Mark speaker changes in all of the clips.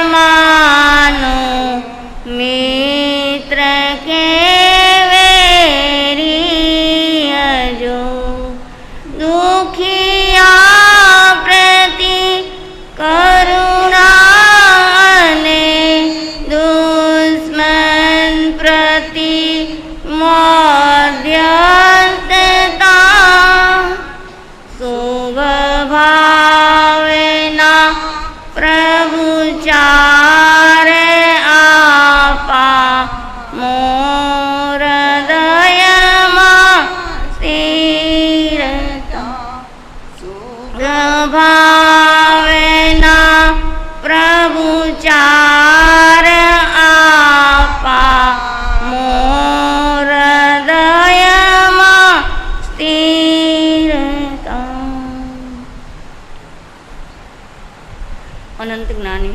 Speaker 1: मानो मित्र के वेरी जो दुखिया प्रति करुणा ने दुश्मन प्रति मध्यस्थता शुभ भावना प्रभु चार आपा मोर दयमा स्थिरता शुभ भावना प्रभु चार आपा मोर दयमा स्थिरता। अनंत ज्ञानी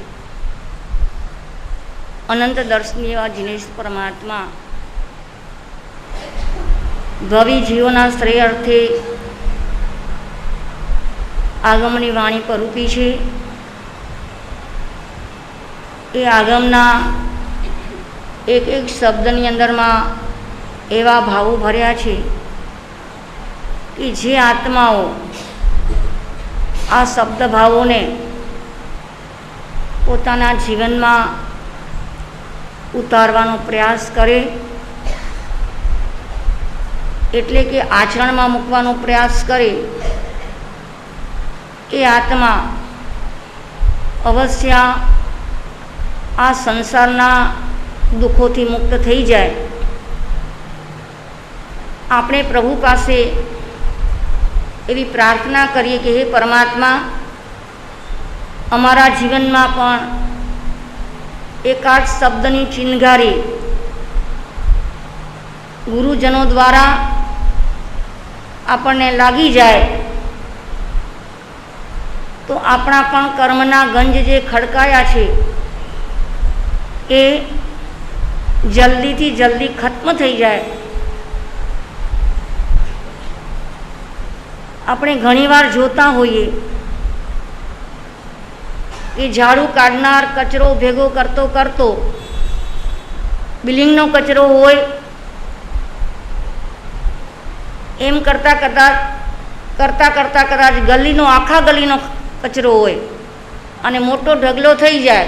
Speaker 1: अनंत दर्शनीय जिनेश परमात्मा भवी जीवोना श्रेय अर्थे आगमनी वाणी पर रूपी है। ये आगमना एक एक शब्दनी अंदर में एवा भावो भर्या छे कि जे आत्माओ आ शब्द भावों ने पोताना जीवन में उतारवानो प्रयास करे एटले के आचरण में मूकवानो प्रयास करे ए आत्मा अवश्य आ संसारना दुखोथी मुक्त थई जाए। आपणे प्रभु पासे एवी प्रार्थना करिए कि हे परमात्मा अमारा जीवन में पण एकाद शब्दनी चिंगारी गुरुजनों द्वारा आपने लागी जाए तो अपना पण कर्मना गंज जे खड़काया छे ए जल्दी थी जल्दी खत्म थई जाए। अपने घणीवार जोता होइए कि झाड़ू काढनार कचरो भेगो करतो करतो बिलिंगनो कचरो होय एम करता करता कदाच गलीनो आखा गलीनो कचरो होय अने मोटो ढगलो थई जाए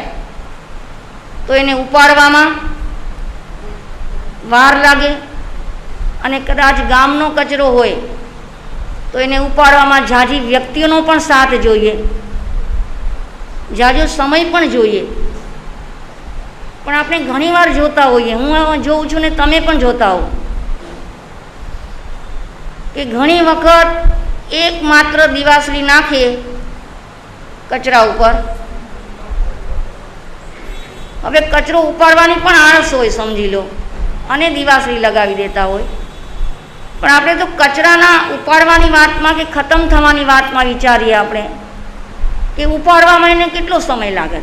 Speaker 1: तो एने उपाड़वामां वार लागे अने कदाच गामनो कचरो होय तो एने उपाड़वामां झाजी व्यक्तिओनो पण साथ जोईए जाजो समय पण जोईए। पण आपणे घणीवार जोता होईए हूँ जोऊं छुं ने तमे पण जोता हो कि घणी वखत एक मात्र दिवासली नाखे कचरा उपर हवे कचरो उपाड़वानी पण आळस होय समजी लो अने दिवासली लगावी देता होय। पण आपणे तो कचराना उपाड़वानी वातमां के खत्म थवानी वातमां विचारीए आपणे कि उपाड़वामां एने केटलो समय लागे।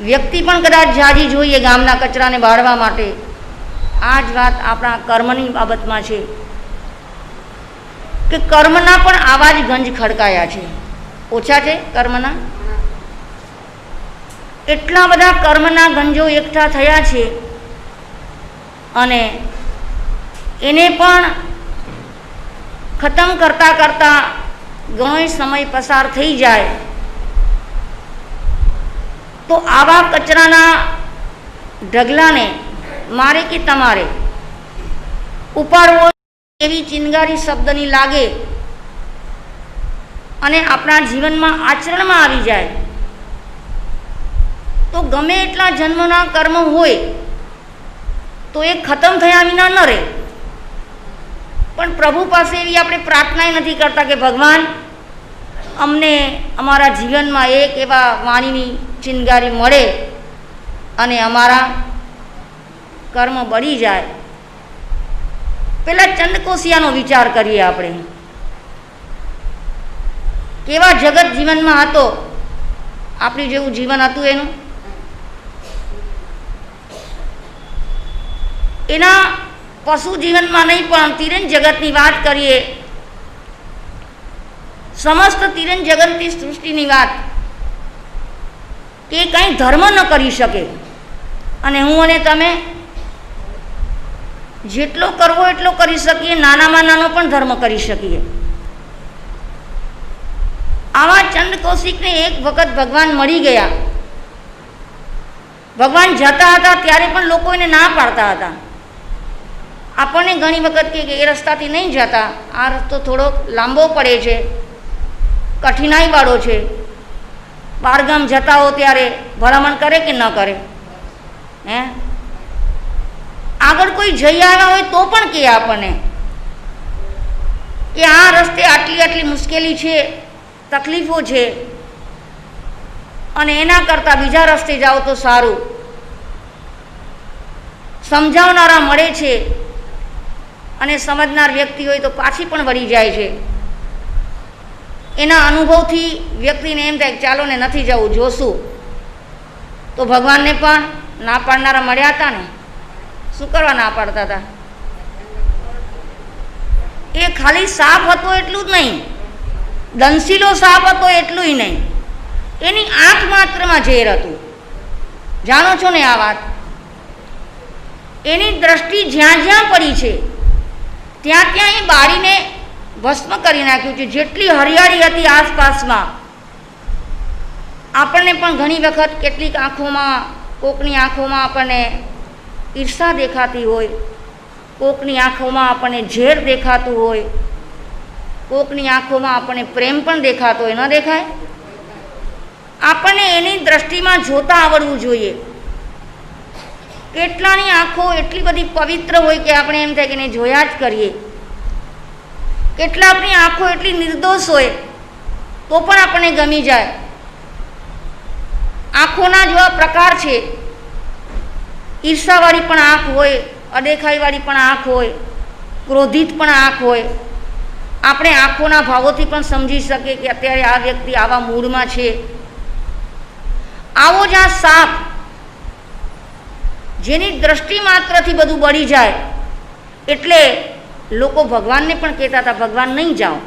Speaker 1: व्यक्ति पण कदाच जाजी जोईए गामना कचराने बाळवा माटे। आ ज वात आपणा कर्मनी बाबतमां छे कि कर्मना पण आवा ज गंज खड़काया छे। ओछा छे कर्मना एटला बधा कर्मना गंजो एकठा थया छे अने एने पण खत्म करता करता घणो समय पसार थई जाए तो आवा कचराना ढगलाने मारे कि तमारे उपाड़वो एवी चिंगारी शब्दनी लागे अने आपणा जीवन में आचरण में आवी जाए तो गमे एटला जन्मना कर्म होय तो ए खत्म थया विना न रहे। पण प्रभु पासे एवी आपणे प्रार्थना नहीं करता कि भगवान अमने अमारा जीवन में एक एवा वाणीनी चिंगारी मळे अने अमारा कर्म बળી जाए। पेला चंदकोसियानो विचार करिए आपणे केवा जगत जीवन में हतो आपणी जेवुं जीवन हतुं एनुं एना पशु जीवन में नहीं पण तीरन जगत की बात करिए समस्त तीरन जगत की सृष्टि की बात કે એ કાંઈ ધર્મ ન કરી શકે, અને હું અને તમે જેટલો કરવો એટલો કરી શકીએ, નાનામાં નાનો પણ ધર્મ કરી શકીએ. આવા ચંડ કૌશિકને એક વખત ભગવાન મળી ગયા. ભગવાન જતા હતા ત્યારે પણ લોકો એને ના પાડતા હતા. આપણને ઘણી વખત કે એ રસ્તાથી નહીં જતા, આ રસ્તો થોડોક લાંબો પડે છે, કઠિનાઈવાળો છે. બહારગામ જતા હો ત્યારે ભલામણ કરે કે ન કરે? હે, આગળ કોઈ જઈ આવ્યા હોય તો પણ કહે આપણને કે આ રસ્તે આટલી આટલી મુશ્કેલી છે, તકલીફો છે, અને એના કરતાં બીજા રસ્તે જાઓ તો સારું. સમજાવનારા મળે છે, અને સમજનાર વ્યક્તિ હોય તો પાછી પણ વળી જાય છે. એના અનુભવથી વ્યક્તિને એમ થાય ચાલો ને નથી જવું, જોશું. તો ભગવાનને પણ ના પાડનારા મળ્યા હતા ને. શું કરવા ના પાડતા હતા? એ ખાલી સાપ હતો એટલું જ નહીં, દંશીલો સાપ હતો એટલું નહીં, એની આંખ માત્રમાં ઝેર હતું. જાણો છો ને આ વાત? એની દ્રષ્ટિ જ્યાં જ્યાં પડી છે ત્યાં ત્યાં એ બારીને ભસ્મ કરી નાખ્યું છે. જેટલી હરિયાળી હતી આસપાસમાં, આપણને પણ ઘણી વખત કેટલીક આંખોમાં, કોકની આંખોમાં આપણને ઈર્ષા દેખાતી હોય, કોકની આંખોમાં આપણને ઝેર દેખાતું હોય, કોકની આંખોમાં આપણને પ્રેમ પણ દેખાતો હોય. ન દેખાય? આપણને એની દ્રષ્ટિમાં જોતા આવડવું જોઈએ. કેટલાની આંખો એટલી બધી પવિત્ર હોય કે આપણે એમ થાય કે એને જોયા જ કરીએ. કેટલાકની આંખો એટલી નિર્દોષ હોય તો પણ આપણને ગમી જાય. આંખોના જેવા પ્રકાર છે. ઈર્ષાવાળી પણ આંખ હોય, અદેખાઈવાળી પણ આંખ હોય, ક્રોધિત પણ આંખ હોય. આપણે આંખોના ભાવોથી પણ સમજી શકીએ કે અત્યારે આ વ્યક્તિ આવા મૂડમાં છે. આવો જ આ સાપ, જેની દ્રષ્ટિ માત્રથી બધું બળી જાય, એટલે લોકો ભગવાનને પણ કહેતા હતા ભગવાન નહીં જાઓ.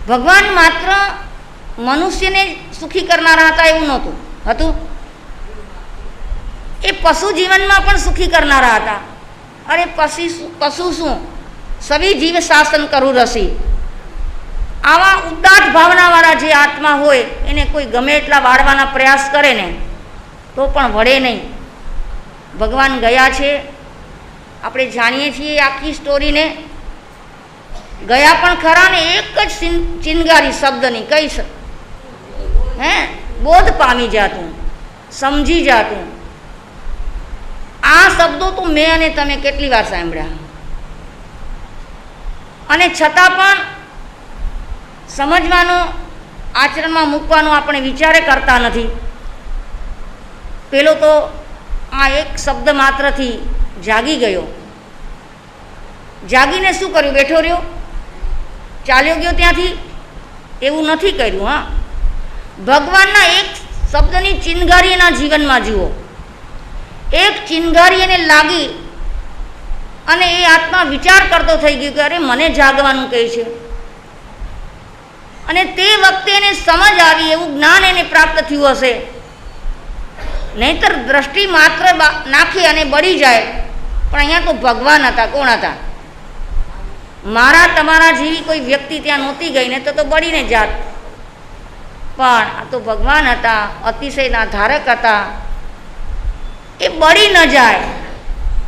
Speaker 1: ભગવાન માત્ર મનુષ્યને સુખી કરનારા હતા એવું નહોતું હતું, એ પશુ જીવનમાં પણ સુખી કરનારા હતા. અરે પશુ શું, સવી જીવ શાસન કરું રસી. આવા ઉદાત્ત ભાવનાવાળા જે આત્મા હોય એને કોઈ ગમે એટલા વાળવાના પ્રયાસ કરે ને તો પણ વળે નહીં. ભગવાન ગયા છે, આપણે જાણીએ છીએ આખી સ્ટોરીને. ગયા પણ ખરા ને એક જ ચિનગારી શબ્દની, કઈ હે, બોધ પામી જાતું, સમજી જાતું. આ શબ્દો તો મેં અને તમે કેટલી વાર સાંભળ્યા, અને છતાં પણ સમજવાનો, આચરણમાં મૂકવાનો આપણે વિચારે કરતા નથી. પેલો તો આ એક શબ્દ માત્રથી જાગી ગયો. જાગીને શું કર્યું? બેઠો રહ્યો, ચાલ્યો ગયો ત્યાંથી? એવું નથી કર્યું. હા, ભગવાનના એક શબ્દની ચિનગારી એના જીવનમાં જુઓ. એક ચિનગારી એને લાગી અને એ આત્મા વિચાર કરતો થઈ ગયો કે અરે મને જાગવાનું કહે છે. અને તે વખતે એને સમજ આવી, એવું જ્ઞાન એને પ્રાપ્ત થયું હશે. નહીતર દ્રષ્ટિ માત્ર નાખી અને બળી જાય. પણ અહીંયા તો ભગવાન હતા. કોણ હતા? મારા તમારા જેવી કોઈ વ્યક્તિ ત્યાં નહોતી ગઈ ને તો બળીને જાત. પણ આ તો ભગવાન હતા, અતિશયના ધારક હતા. એ બળી ન જાય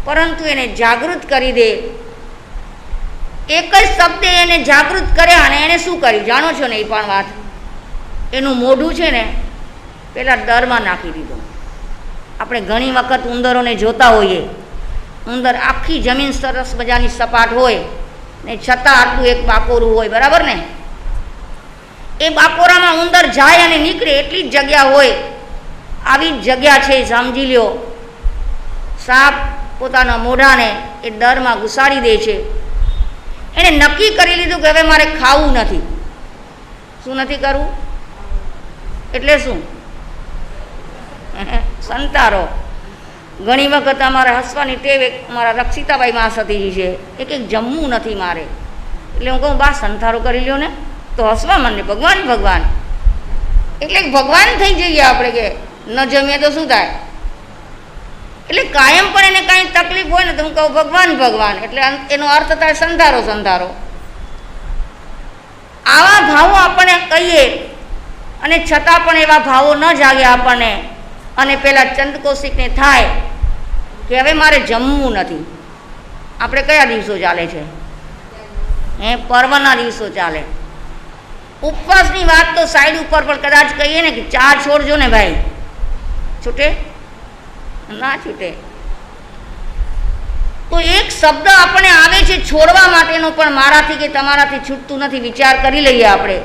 Speaker 1: પરંતુ એને જાગૃત કરી દે. એક જ શબ્દે એને જાગૃત કર્યા અને એને શું કર્યું જાણો છો ને? એ પણ વાત, એનું મોઢું છે ને પેલા દરમાં નાખી દીધું. આપણે ઘણી વખત ઉંદરોને જોતા હોઈએ, ઉંદર આખી જમીન સરસ મજાની સપાટ હોય ને છતાં આટલું એક બાકોરું હોય, બરાબર ને? એ બાકોરામાં ઉંદર જાય અને નીકળે એટલી જ જગ્યા હોય. આવી જ જગ્યા છે, સમજી લ્યો. સાપ પોતાના મોઢાને એ દરમાં ઘુસાડી દે છે. એણે નક્કી કરી લીધું કે હવે મારે ખાવું નથી. શું નથી કરવું? એટલે શું? સંતારો. ઘણી વખત અમારે હસવાની ટેવ, એક અમારા રક્ષિતાબાઈ માસતીજી છે, એક જમવું નથી મારે. એટલે હું કહું બા સંતારો કરી લ્યો ને, તો હસવા મને ભગવાન ભગવાન. એટલે ભગવાન થઈ જઈએ આપણે, કે ન જમીએ તો શું થાય. એટલે કાયમ પણ એને કાંઈ તકલીફ હોય ને તો હું કહું ભગવાન ભગવાન, એટલે એનો અર્થ થાય સંધારો સંધારો. આવા ભાવો આપણને કહીએ અને છતાં પણ એવા ભાવો ન જાગે આપણને, અને પેલા ચંદ્રકૌશિકને થાય કે હવે મારે જમવું નથી. આપણે કયા દિવસો ચાલે છે? પર્વના દિવસો ચાલે. ઉપવાસની વાત તો સાઈડ ઉપર પણ કદાચ કહીએ ને કે ચા છોડજો ને ભાઈ, છૂટે ના છૂટે. તો એક શબ્દ આપણે આવે છે છોડવા માટેનો, પણ મારાથી કે તમારાથી છૂટતું નથી. વિચાર કરી લઈએ આપણે.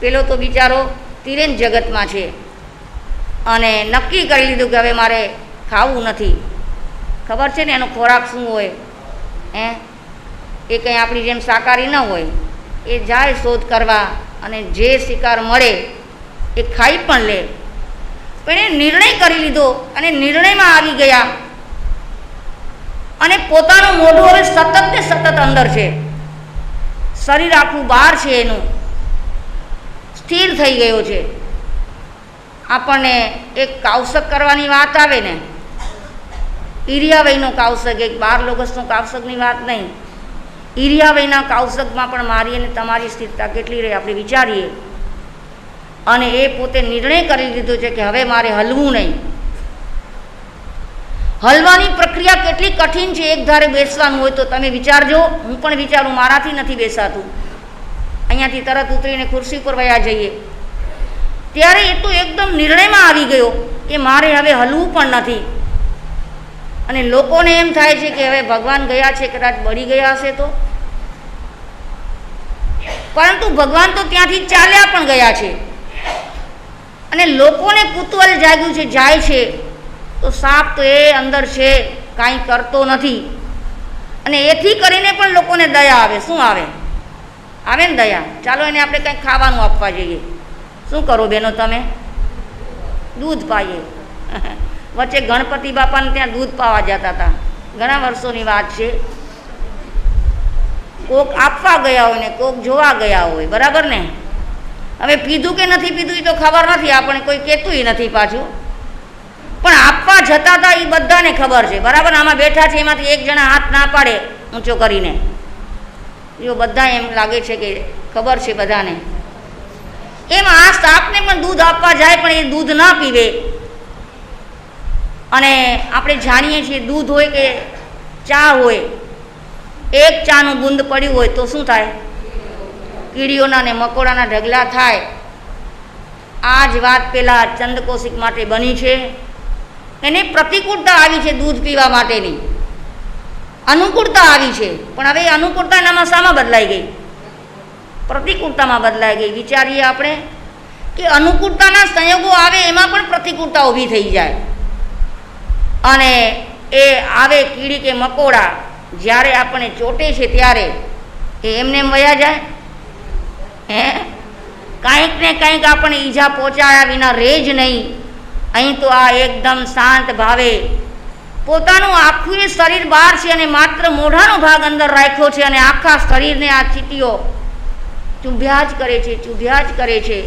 Speaker 1: પેલો તો બિચારો તિરેન જગતમાં છે અને નક્કી કરી લીધું કે હવે મારે ખાવું નથી. ખબર છે ને એનો ખોરાક શું હોય? એ કંઈ આપણી જેમ શાકાહારી ન હોય. એ જાય શોધ કરવા અને જે શિકાર મળે એ ખાઈ પણ લે. પણ એ નિર્ણય કરી લીધો અને નિર્ણયમાં આવી ગયા, અને પોતાનું મોઢું હવે સતત ને સતત અંદર છે, શરીર આખું બહાર છે, એનું સ્થિર થઈ ગયો છે. આપણને એક કાવસક કરવાની વાત આવે ને, ઈરિયાવયનો કાવસક, એક 12 લોગસનો કાવસકની વાત નહીં, ઈરિયાવયના કાવસકમાં પણ મારી અને તમારી સ્થિરતા કેટલી રહે આપણે વિચારીએ. અને એ પોતે નિર્ણય કરી લીધો છે કે હવે મારે હલવું નહીં. હલવાની પ્રક્રિયા કેટલી કઠિન છે. એક ધારે બેસવાનું હોય તો તમે વિચારજો, હું પણ વિચારું, મારાથી નથી બેસાતું. અહીંયાથી તરત ઉતરીને ખુરશી પર વયા જઈએ. ત્યારે એ તો એકદમ નિર્ણયમાં આવી ગયો કે મારે હવે હલવું પણ નથી. અને લોકોને એમ થાય છે કે હવે ભગવાન ગયા છે, કદાચ બળી ગયા હશે તો. પરંતુ ભગવાન તો ત્યાંથી ચાલ્યા પણ ગયા છે. અને લોકોને કુતૂહલ જાગ્યું છે, જાય છે તો સાપ તો એ અંદર છે, કાંઈ કરતો નથી. અને એથી કરીને પણ લોકોને દયા આવે. શું આવે? આવે ને દયા. ચાલો એને આપણે કંઈક ખાવાનું આપવા જઈએ. શું કરો બેનો તમે? દૂધ પાઈએ. વચ્ચે ગણપતિ બાપાને ત્યાં દૂધ પાવા જતા હતા, ઘણા વર્ષોની વાત છે. કોક આપવા ગયા હોય ને કોક જોવા ગયા હોય, બરાબર ને? હવે પીધું કે નથી પીધું એ તો ખબર નથી, આપણે કોઈ કહેતુંય નથી પાછું. પણ આપવા જતા હતા એ બધાને ખબર છે, બરાબર? આમાં બેઠા છે એમાંથી એક જણા હાથ ના પાડે ઊંચો કરીને, જો બધા એમ લાગે છે કે ખબર છે બધાને. એમ આ સાપને પણ દૂધ આપવા જાય પણ એ દૂધ ના પીવે. અને આપણે જાણીએ છીએ દૂધ હોય કે ચા હોય, એક ચાનું બૂંદ પડ્યું હોય તો શું થાય? કીડીઓના ને મકોડાના ઢગલા થાય. આ જ વાત પેલા ચંદ્રકૌશિક માટે બની છે. એને પ્રતિકૂળતા આવી છે દૂધ પીવા માટેની, અનુકૂળતા આવી છે. પણ હવે અનુકૂળતા એનામાં શામાં બદલાઈ ગઈ? પ્રતિકૂળતામાં બદલાઈ ગઈ. વિચારીએ આપણે કે અનુકૂળતાના સંયોગો આવે એમાં પણ પ્રતિકૂળતા ઊભી થઈ જાય. અને એ આવે કીડી કે મકોડા, જ્યારે આપણને ચોટે છે ત્યારે એ એમને એમ વયા જાય? કાંઈક ને કાંઈક આપણને ઈજા પહોંચાડ્યા વિના રહે જ નહીં. અહીં તો આ એકદમ શાંત ભાવે પોતાનું આખું એ શરીર બહાર છે અને માત્ર મોઢાનો ભાગ અંદર રાખ્યો છે, અને આખા શરીરને આ ચીટીઓ ચૂભ્યા જ કરે છે, ચૂભ્યા જ કરે છે.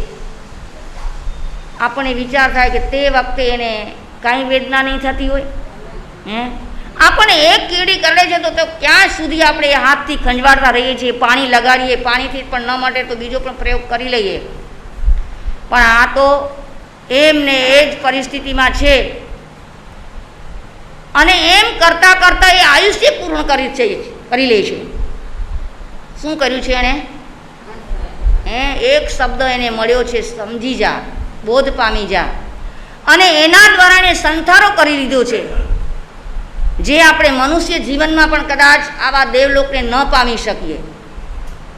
Speaker 1: આપણને વિચાર થાય કે તે વખતે એને કાંઈ વેદના નહીં થતી હોય. આપણને એક કીડી કરડે છે તો ક્યાં સુધી આપણે એ હાથથી ખંજવાળતા રહીએ છીએ, પાણી લગાડીએ, પાણીથી પણ ન મળે તો બીજો પણ પ્રયોગ કરી લઈએ. પણ આ તો એમને એ જ પરિસ્થિતિમાં છે, અને એમ કરતાં કરતાં એ આયુષ્ય પૂર્ણ કરી લે છે. શું કર્યું છે એણે? એક શબ્દ એને મળ્યો છે, સમજી જા, બોધ પામી જા. અને એના દ્વારા એને સંથારો કરી લીધો છે, જે આપણે મનુષ્ય જીવનમાં પણ કદાચ આવા દેવલોકને ન પામી શકીએ.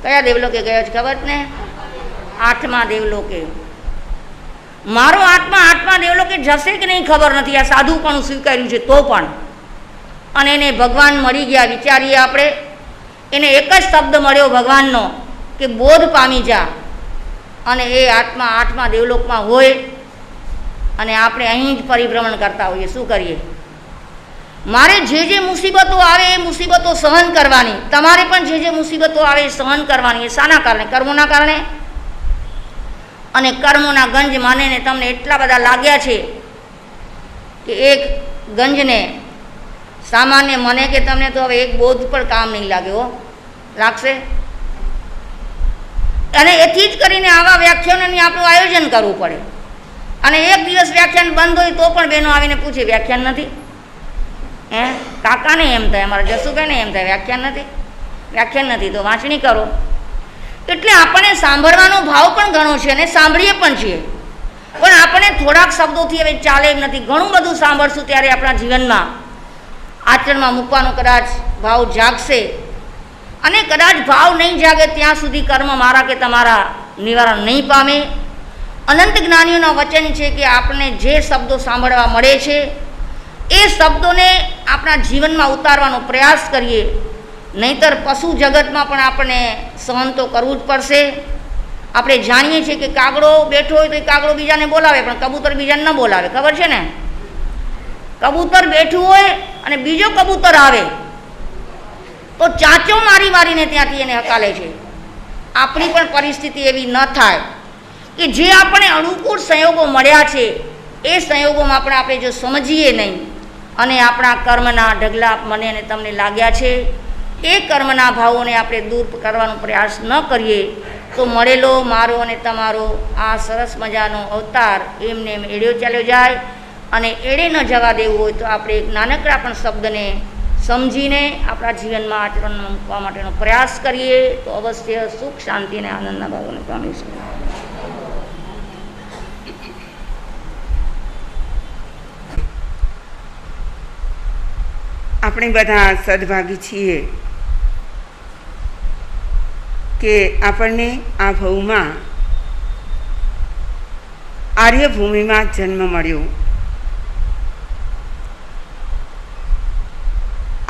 Speaker 1: કયા દેવલોકે ગયો છે ખબર ને? 8મા દેવલોકે. મારો આત્મા 8મા દેવલોકે જશે કે નહીં ખબર નથી. આ સાધુ પણ સ્વીકાર્યું છે તો પણ. અને એને ભગવાન મળી ગયા. વિચારીએ આપણે, એને એક જ શબ્દ મળ્યો ભગવાનનો કે બોધ પામી જા. અને એ આત્મા 8મા દેવલોકમાં હોય અને આપણે અહીં જ પરિભ્રમણ કરતા હોઈએ. શું કરીએ? મારે જે મુસીબતો આવે એ મુસીબતો સહન કરવાની, તમારે પણ જે મુસીબતો આવે એ સહન કરવાની. એ શાના કારણે? કર્મોના કારણે. અને કર્મોના ગંજ માનીને તમને એટલા બધા લાગ્યા છે કે એક ગંજને સામાન્ય મને કે તમને તો હવે એક બોધ પણ કામ નહીં લાગ્યો લાગશે. અને એથી જ કરીને આવા વ્યાખ્યાનોની આપણું આયોજન કરવું પડે. અને એક દિવસ વ્યાખ્યાન બંધ હોય તો પણ બહેનો આવીને પૂછે વ્યાખ્યાન નથી, કાકાને એમ થાય, અમારા જસુભાઈને એમ થાય વ્યાખ્યાન નથી તો વાંચણી કરો. એટલે આપણને સાંભળવાનો ભાવ પણ ઘણો છે અને સાંભળીએ પણ છીએ, પણ આપણે થોડાક શબ્દોથી હવે ચાલે એમ નથી. ઘણું બધું સાંભળશું ત્યારે આપણા જીવનમાં આચરણમાં મૂકવાનો કદાચ ભાવ જાગશે. અને કદાચ ભાવ નહીં જાગે ત્યાં સુધી કર્મ મારા કે તમારા નિવારણ નહીં પામે. અનંત જ્ઞાનીઓના વચન છે કે આપણને જે શબ્દો સાંભળવા મળે છે એ શબ્દોને આપણા જીવનમાં ઉતારવાનો પ્રયાસ કરીએ, નહીંતર પશુ જગતમાં પણ આપણને સહન તો કરવું જ પડશે. આપણે જાણીએ છીએ કે કાગડો બેઠો હોય તો એ કાગડો બીજાને બોલાવે, પણ કબૂતર બીજાને ન બોલાવે, ખબર છે ને? કબૂતર બેઠું હોય અને બીજો કબૂતર આવે તો ચાંચો મારીને ત્યાંથી એને હકાલે છે. આપણી પણ પરિસ્થિતિ એવી ન થાય કે જે આપણે અનુકૂળ સંયોગો મળ્યા છે એ સંયોગોમાં આપણે જો સમજીએ નહીં અને આપણા કર્મના ઢગલા મને અને તમને લાગ્યા છે એ કર્મના ભાવોને આપણે દૂર કરવાનો પ્રયાસ ન કરીએ તો મળેલો મારો અને તમારો આ સરસ મજાનો અવતાર એમને એમ એડ્યો ચાલ્યો જાય. અને એડે ન જવા દેવું હોય તો આપણે એક નાનકડા પણ શબ્દને સમજીને આપણા જીવનમાં આચરણમાં મૂકવા માટેનો પ્રયાસ કરીએ તો અવશ્ય સુખ, શાંતિ અને આનંદના ભાવોને પામીશું.
Speaker 2: આપણે બધા સદભાગી છીએ કે આપણને આ ભવમાં આર્યભૂમિમાં જન્મ મળ્યો.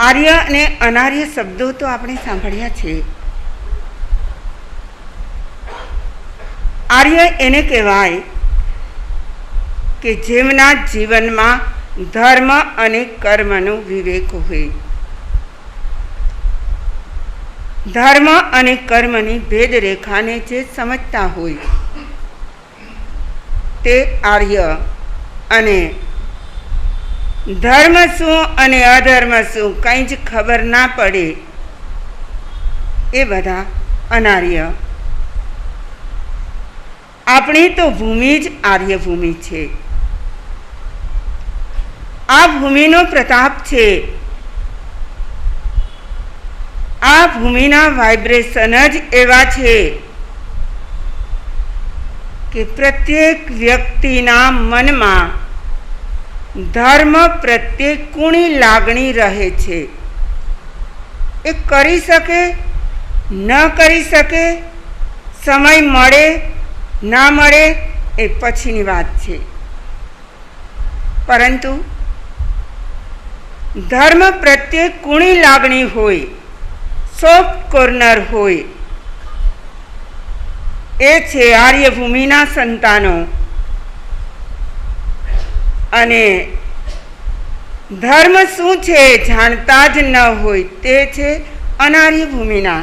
Speaker 2: આર્ય અને અનાર્ય શબ્દો તો આપણે સાંભળ્યા છે. આર્ય એને કહેવાય કે જેમના જીવનમાં ધર્મ અને કર્મનો વિવેક હોય, ધર્મ અને કર્મની ભેદરેખાને જે સમજતા હોય તે આર્ય. અને ધર્મ શું અને અધર્મ શું કંઈ જ ખબર ના પડે એ બધા અનાર્ય. આપણી તો ભૂમિ જ આર્ય ભૂમિ છે. આ ભૂમિનો પ્રતાપ છે. આ ભૂમિના વાઇબ્રેશન જ એવા છે કે પ્રત્યેક વ્યક્તિના મનમાં ધર્મ પ્રત્યે કુણી લાગણી રહે છે. એ કરી શકે ન કરી શકે, સમય મળે ના મળે એ પછીની વાત છે, પરંતુ ધર્મ પ્રત્યે કુણી લાગણી હોય, સોફ્ટ કોર્નર હોય, એ છે આર્યભૂમિના સંતાનો. અને ધર્મ શું છે જાણતા જ ન હોય તે છે અનાર્ય ભૂમિના.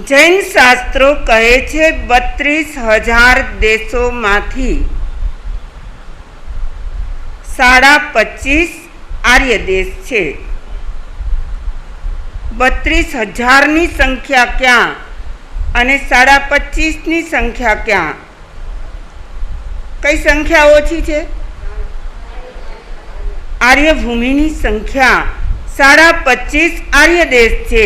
Speaker 2: જૈન શાસ્ત્રો કહે છે 32,000 દેશોમાંથી 25.5 આર્ય દેશ છે. 32,000ની સંખ્યા ક્યાં અને 25.5ની સંખ્યા ક્યાં? કઈ સંખ્યા ઓછી છે? આર્યભૂમિની સંખ્યા 25.5 આર્ય દેશ છે.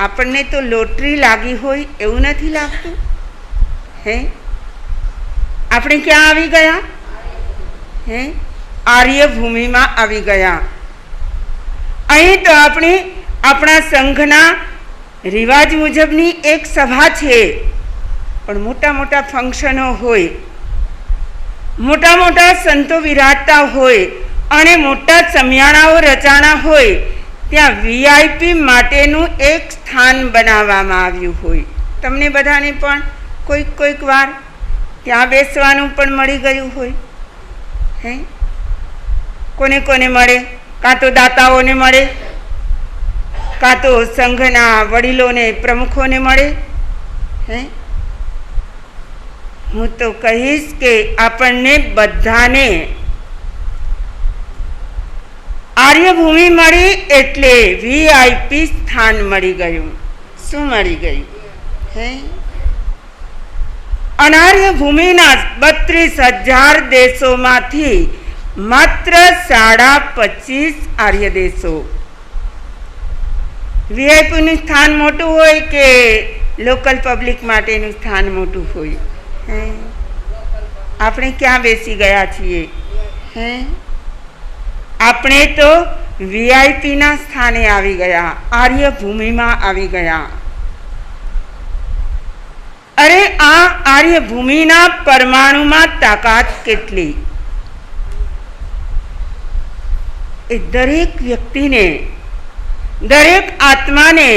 Speaker 2: આપણને તો લોટરી લાગી હોય એવું નથી લાગતું? હે, આપણે ક્યાં આવી ગયા? હે, આર્યભૂમિમાં આવી ગયા. અહીં તો આપણા સંઘના રિવાજ મુજબની એક સભા છે, પણ મોટા મોટા ફંક્શનો હોય, મોટા મોટા સંતો વિરાજતા હોય અને મોટા સમિયાણાઓ રચાણા હોય, ત્યાં VIP માટેનું એક સ્થાન બનાવવામાં આવ્યું હોય. તમને બધાને પણ કોઈક વાર ત્યાં બેસવાનું પણ મળી ગયું હોય. હે, કોને કોને મળે? કાં તો દાતાઓને મળે, કાં તો સંઘના વડીલોને પ્રમુખોને મળે. હે, હું તો કહીશ કે આપણને બધાને આર્યભૂમિ મળી એટલે VIP સ્થાન મળી ગયું. શું મળી ગયું? હે, અનાર્ય ભૂમિના 32,000 દેશોમાંથી માત્ર 25.5 આર્ય દેશો. વીઆઈપીનું સ્થાન મોટું હોય કે લોકલ પબ્લિક માટેનું સ્થાન મોટું હોય? હે, આપણે ક્યાં બેસી ગયા છીએ? હે, આપણે તો વીઆઈપીના સ્થાને આવી ગયા, આર્ય ભૂમિમાં આવી ગયા. અરે આ આર્ય ભૂમિના પરમાણુમાં તાકાત કેટલી! એ દરેક વ્યક્તિને, દરેક આત્માને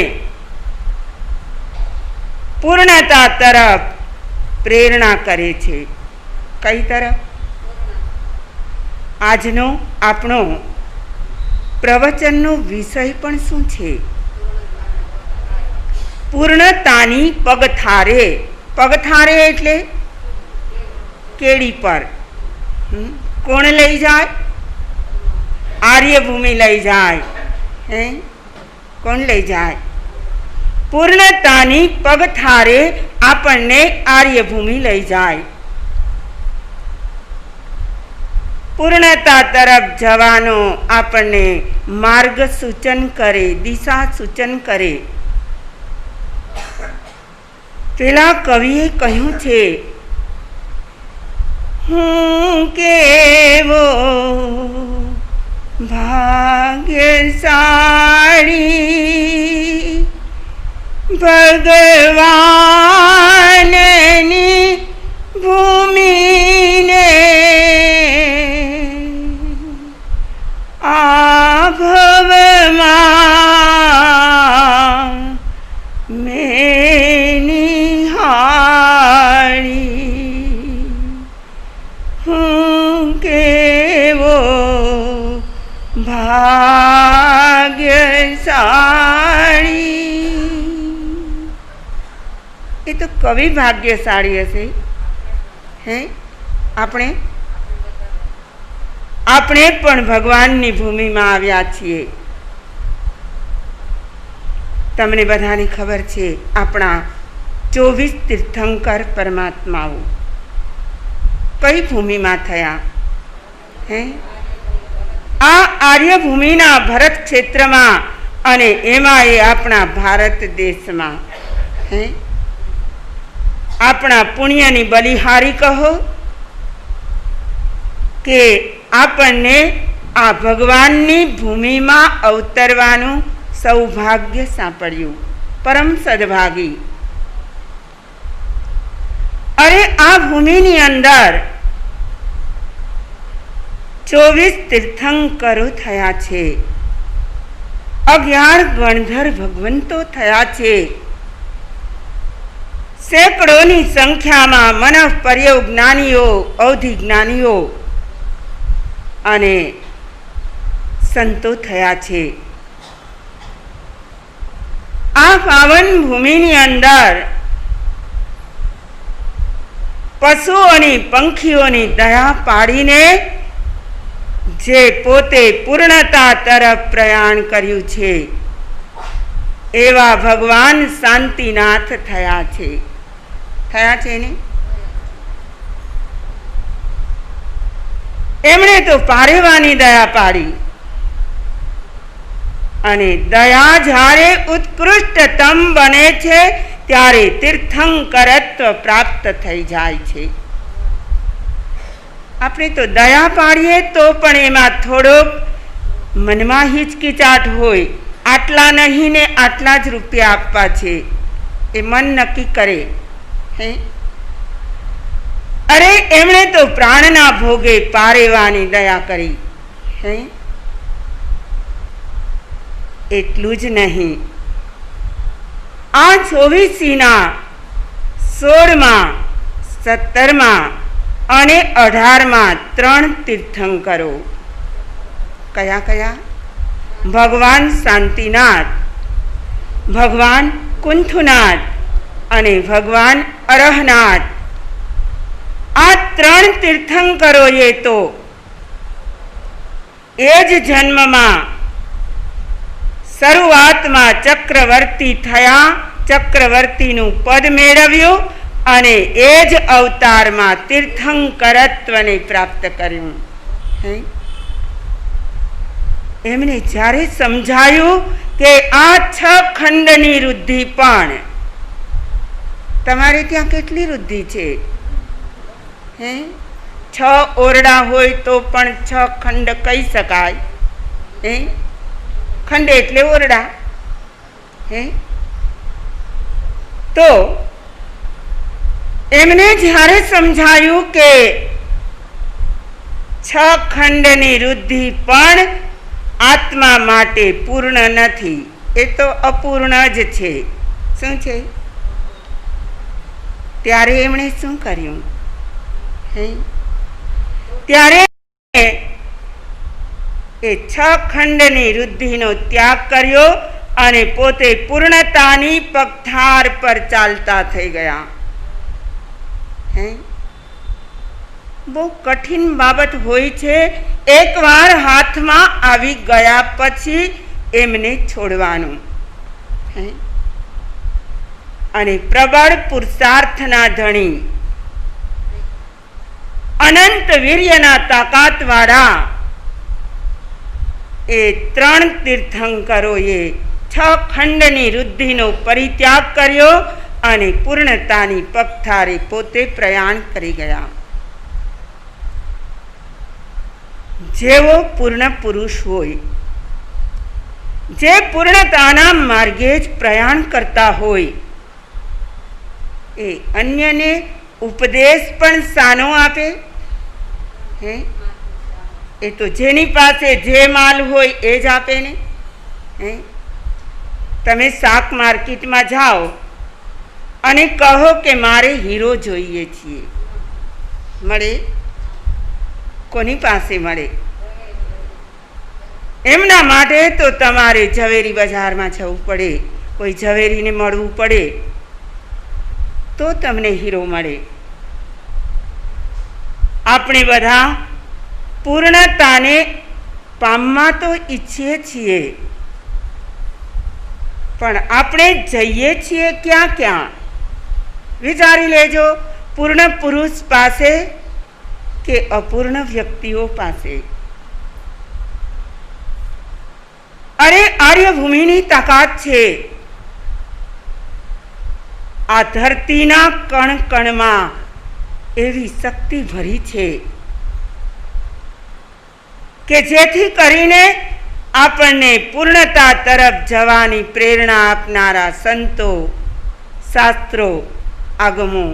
Speaker 2: પૂર્ણતા તરફ પ્રેરણા કરે છે. કઈ તરફ? આજનો આપણો પ્રવચનનો વિષય પણ શું છે? પૂર્ણતાની પગથારે. પગથારે એટલે કેડી પર. કોણ લઈ જાય? આર્યભૂમિ લઈ જાય. હે, કોણ લઈ જાય? પૂર્ણતાની પગથારે આપણને આર્યભૂમિ લઈ જાય. પૂર્ણતા તરફ જવાનો આપણને માર્ગ સૂચન કરે, દિશા સૂચન કરે. પેલા કવિએ કહ્યું છે, હું કેવો ભાગ્યશાળી ભગવાનની ભૂમિને આ ભવમાં મેં નિહાળી. હું કેવો ભાગ્યશાળી. એ તો કવિ ભાગ્યશાળી હશે. હે, આપણે પણ ભગવાનની ભૂમિમાં આવ્યા છીએ. તમને બધાને ખબર છે, આપણા 24 તીર્થંકર પરમાત્માઓ કઈ ભૂમિમાં થયા? હે, આ આર્યભૂમિના ભરત ક્ષેત્રમાં, અને એમાં એ આપણા ભારત દેશમાં. હે, આપણા પુણ્યની બલિહારી કહો કે આપણને આ ભગવાનની ભૂમિમાં અવતરવાનું સૌભાગ્ય સાંપડ્યું. પરમ સદભાગી. અરે આ ભૂમિની અંદર 24 તીર્થંકરો થયા છે, 11 ગણધર ભગવંતો થયા છે, સેંકડોની સંખ્યામાં મનઃપર્યો જ્ઞાનીઓ, અવધિ જ્ઞાનીઓ અને સંતો થયા છે. આ પાવન ભૂમિની અંદર પશુઓની, પંખીઓની દયા પાડીને જે પોતે પૂર્ણતા તરફ પ્રયાણ કર્યું છે એવા ભગવાન શાંતિનાથ થયા છે. થયા છે ને? એમણે તો પારેવાની દયા પાડી, અને દયા જ્યારે ઉત્કૃષ્ટતમ બને છે ત્યારે તીર્થંકરત્વ પ્રાપ્ત થઈ જાય છે. આપણે તો દયા પાડીએ તો પણ એમાં થોડોક મનમાં હિચકિચાટ હોય. આટલા નહીં ને આટલા જ રૂપિયા આપવા છે, એ મન નક્કી કરે. હે, અરે એમણે તો પ્રાણના ભોગે પારેવાની દયા કરી. હે, એટલું જ નહીં, આ 24ના 16માં 17માં અને 18માં 3 તીર્થંકરો. કયા કયા? ભગવાન શાંતિનાથ, ભગવાન કુંથુનાથ અને ભગવાન અરહનાથ, આ 3 તીર્થંકરોએ તો એ જ જન્મમાં શરૂઆતમાં ચક્રવર્તી થયા, ચક્રવર્તીનું પદ મેળવ્યું અને એ જ અવતારમાં તીર્થંકરત્વને પ્રાપ્ત કર્યું. એમને જ્યારે સમજાયું કે આ 6 ખંડની રુદ્ધિ પણ, તમારે ત્યાં કેટલી રુદ્ધિ છે? 6 ઓરડા હોય તો પણ 6 ખંડ કહી શકાય. ખંડ એટલે ઓરડા. તો એમને જ્યારે સમજાયું કે 6 ખંડની રુદ્ધિ પણ આત્મા માટે પૂર્ણ નથી, એ તો અપૂર્ણ જ છે. શું છે? ત્યારે એમણે શું કર્યું? ત્યારે એ 6 ખંડની રુદ્ધિનો ત્યાગ કર્યો અને પોતે પૂર્ણતાની પગથાર પર ચાલતા થઈ ગયા. બહુ કઠિન બાબત હોય છે. એકવાર હાથમાં આવી ગયા પછી એમને છોડવાનું. અને પ્રબળ પુરુષાર્થના ધણી, અનંત વીર્યના તાકાતવાળા એ 3 તીર્થંકરોએ 6 ખંડની રુદ્ધિનો પરિત્યાગ કર્યો અને પૂર્ણતાની પગથારે પોતે પ્રયાણ કરી ગયા. જેવો પૂર્ણ પુરુષ હોય, જે પૂર્ણતાના માર્ગે જ પ્રયાણ કરતા હોય, એ અન્યને ઉપદેશ પણ સાનો આપે? એ તો જેની પાસે જે માલ હોય એ જ આપે ને. તમે શાક માર્કેટમાં જાઓ અને કહો કે મારે હીરો જોઈએ છીએ, મળે? કોની પાસે મળે? એમના માટે તો તમારે ઝવેરી બજારમાં જવું પડે, કોઈ ઝવેરીને મળવું પડે તો તમને હીરો મળે. આપણે બધા પૂર્ણતાને પામવા તો ઈચ્છીએ છીએ, પણ આપણે જઈએ છીએ ક્યાં ક્યાં? વિચારી લેજો. પૂર્ણ પુરુષ પાસે કે અપૂર્ણ વ્યક્તિઓ પાસે? અરે આર્યભૂમિની તાકાત છે. આ ધરતીના કણ કણમાં એવી શક્તિ ભરી છે કે જેથી કરીને આપણને પૂર્ણતા તરફ જવાની પ્રેરણા આપનારા સંતો, શાસ્ત્રો, આગમો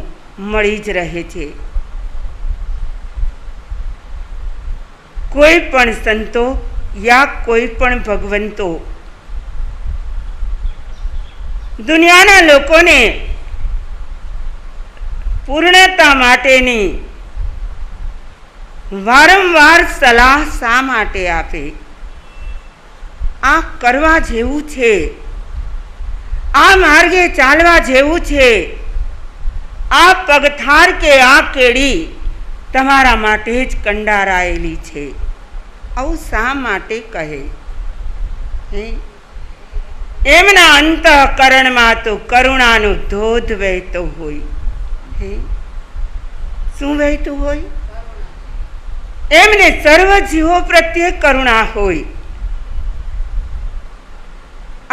Speaker 2: મળી જ રહે છે. કોઈ પણ સંતો યા કોઈ પણ ભગવંતો દુનિયાના લોકોને પૂર્ણતા માટેની વારંવાર સલાહ શા માટે આપે? આ કરવા જેવું છે, આ માર્ગે ચાલવા જેવું છે, આ પગથાર કે આ કેડી તમારા માટે જ કંડારાયેલી છે, આવું શા માટે કહે? એમના અંતઃકરણમાં તો કરુણાનો ધોધ વહેતો હોય. શું વહેતું હોય? એમને સર્વ જીવો પ્રત્યે કરુણા હોય.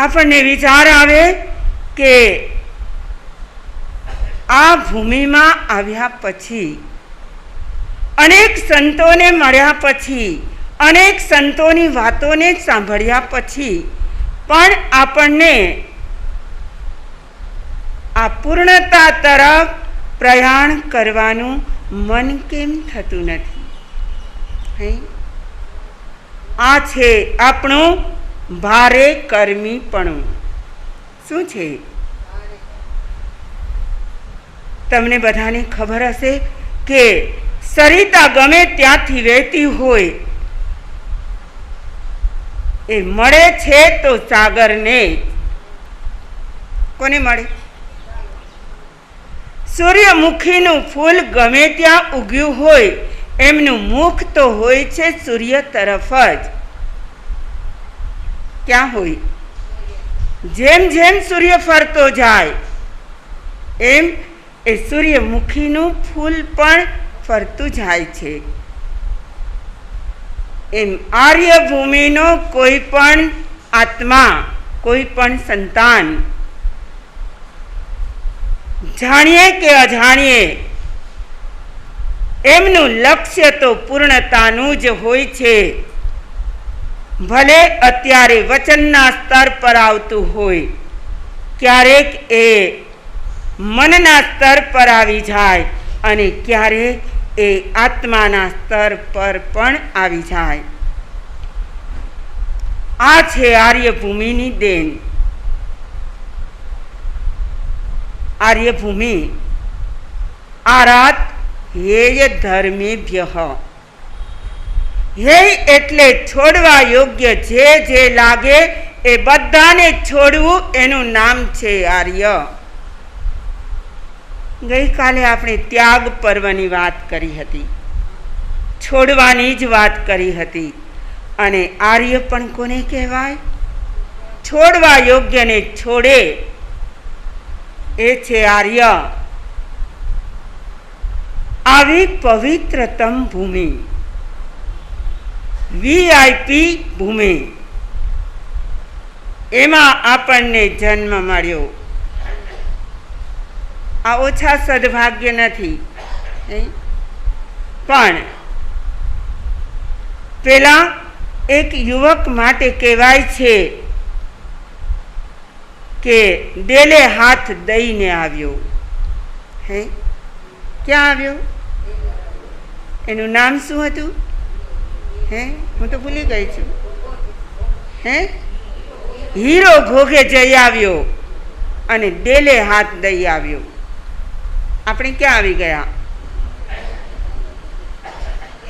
Speaker 2: આપણને વિચાર આવે કે આ ભૂમિમાં આવ્યા પછી, અનેક સંતોને મળ્યા પછી, અનેક સંતોની વાતોને સાંભળ્યા પછી પણ આપણને આ પૂર્ણતા તરફ પ્રયાણ કરવાનું મન કેમ થતું નથી? આ છે આપણું ભારે કર્મીપણું. શું છે? તમને બધાને ખબર હશે કે સરિતા ગમે ત્યાંથી વહેતી હોય એ મળે છે તો સાગરને. કોને મળે? સૂર્યમુખીનું ફૂલ ગમે ત્યાં ઉગ્યું હોય એમનું મુખ તો હોય છે સૂર્ય તરફ જ. ક્યાં હોય? જેમ જેમ સૂર્ય ફરતો જાય એમ એ સૂર્યમુખીનું ફૂલ પણ ફરતું જાય છે. એમ આર્યભૂમિનો કોઈ પણ આત્મા, કોઈ પણ સંતાન, જાણીએ કે અજાણીએ, એમનું લક્ષ્ય તો પૂર્ણતાનું જ હોય છે. ભલે અત્યારે વચનના સ્તર પર આવતું હોય, ક્યારેક એ મનના સ્તર પર આવી જાય અને ક્યારેક એ આત્માના સ્તર પર પણ આવી જાય. આ છે આર્યભૂમિની દેન. આર્યભૂમિ આરાત હેય ધર્મેભ્યઃ. હે એટલે છોડવા યોગ્ય જે જે લાગે એ બધાને છોડવું, એનું નામ છે આર્ય. ગઈકાલે આપણે ત્યાગ પર્વની વાત કરી હતી, છોડવાની જ વાત કરી હતી. અને આર્ય પણ કોને કહેવાય? છોડવા યોગ્યને છોડે એ છે આર્ય. આવી પવિત્રતમ ભૂમિ, VIP ભૂમિ, એમાં આપણને જન્મ મળ્યો. આ ઓછા સદભાગ્ય નથી. પણ પેલા એક યુવક માટે કહેવાય છે કે ડેલે હાથ દઈને આવ્યો. હે, ક્યાં આવ્યો? એનું નામ શું હતું? હે, હું તો ભૂલી ગઈ છું. હે, હીરો ઘોઘે જઈ આવ્યો અને ડેલે હાથ દઈ આવ્યો. આપણે ક્યાં આવી ગયા?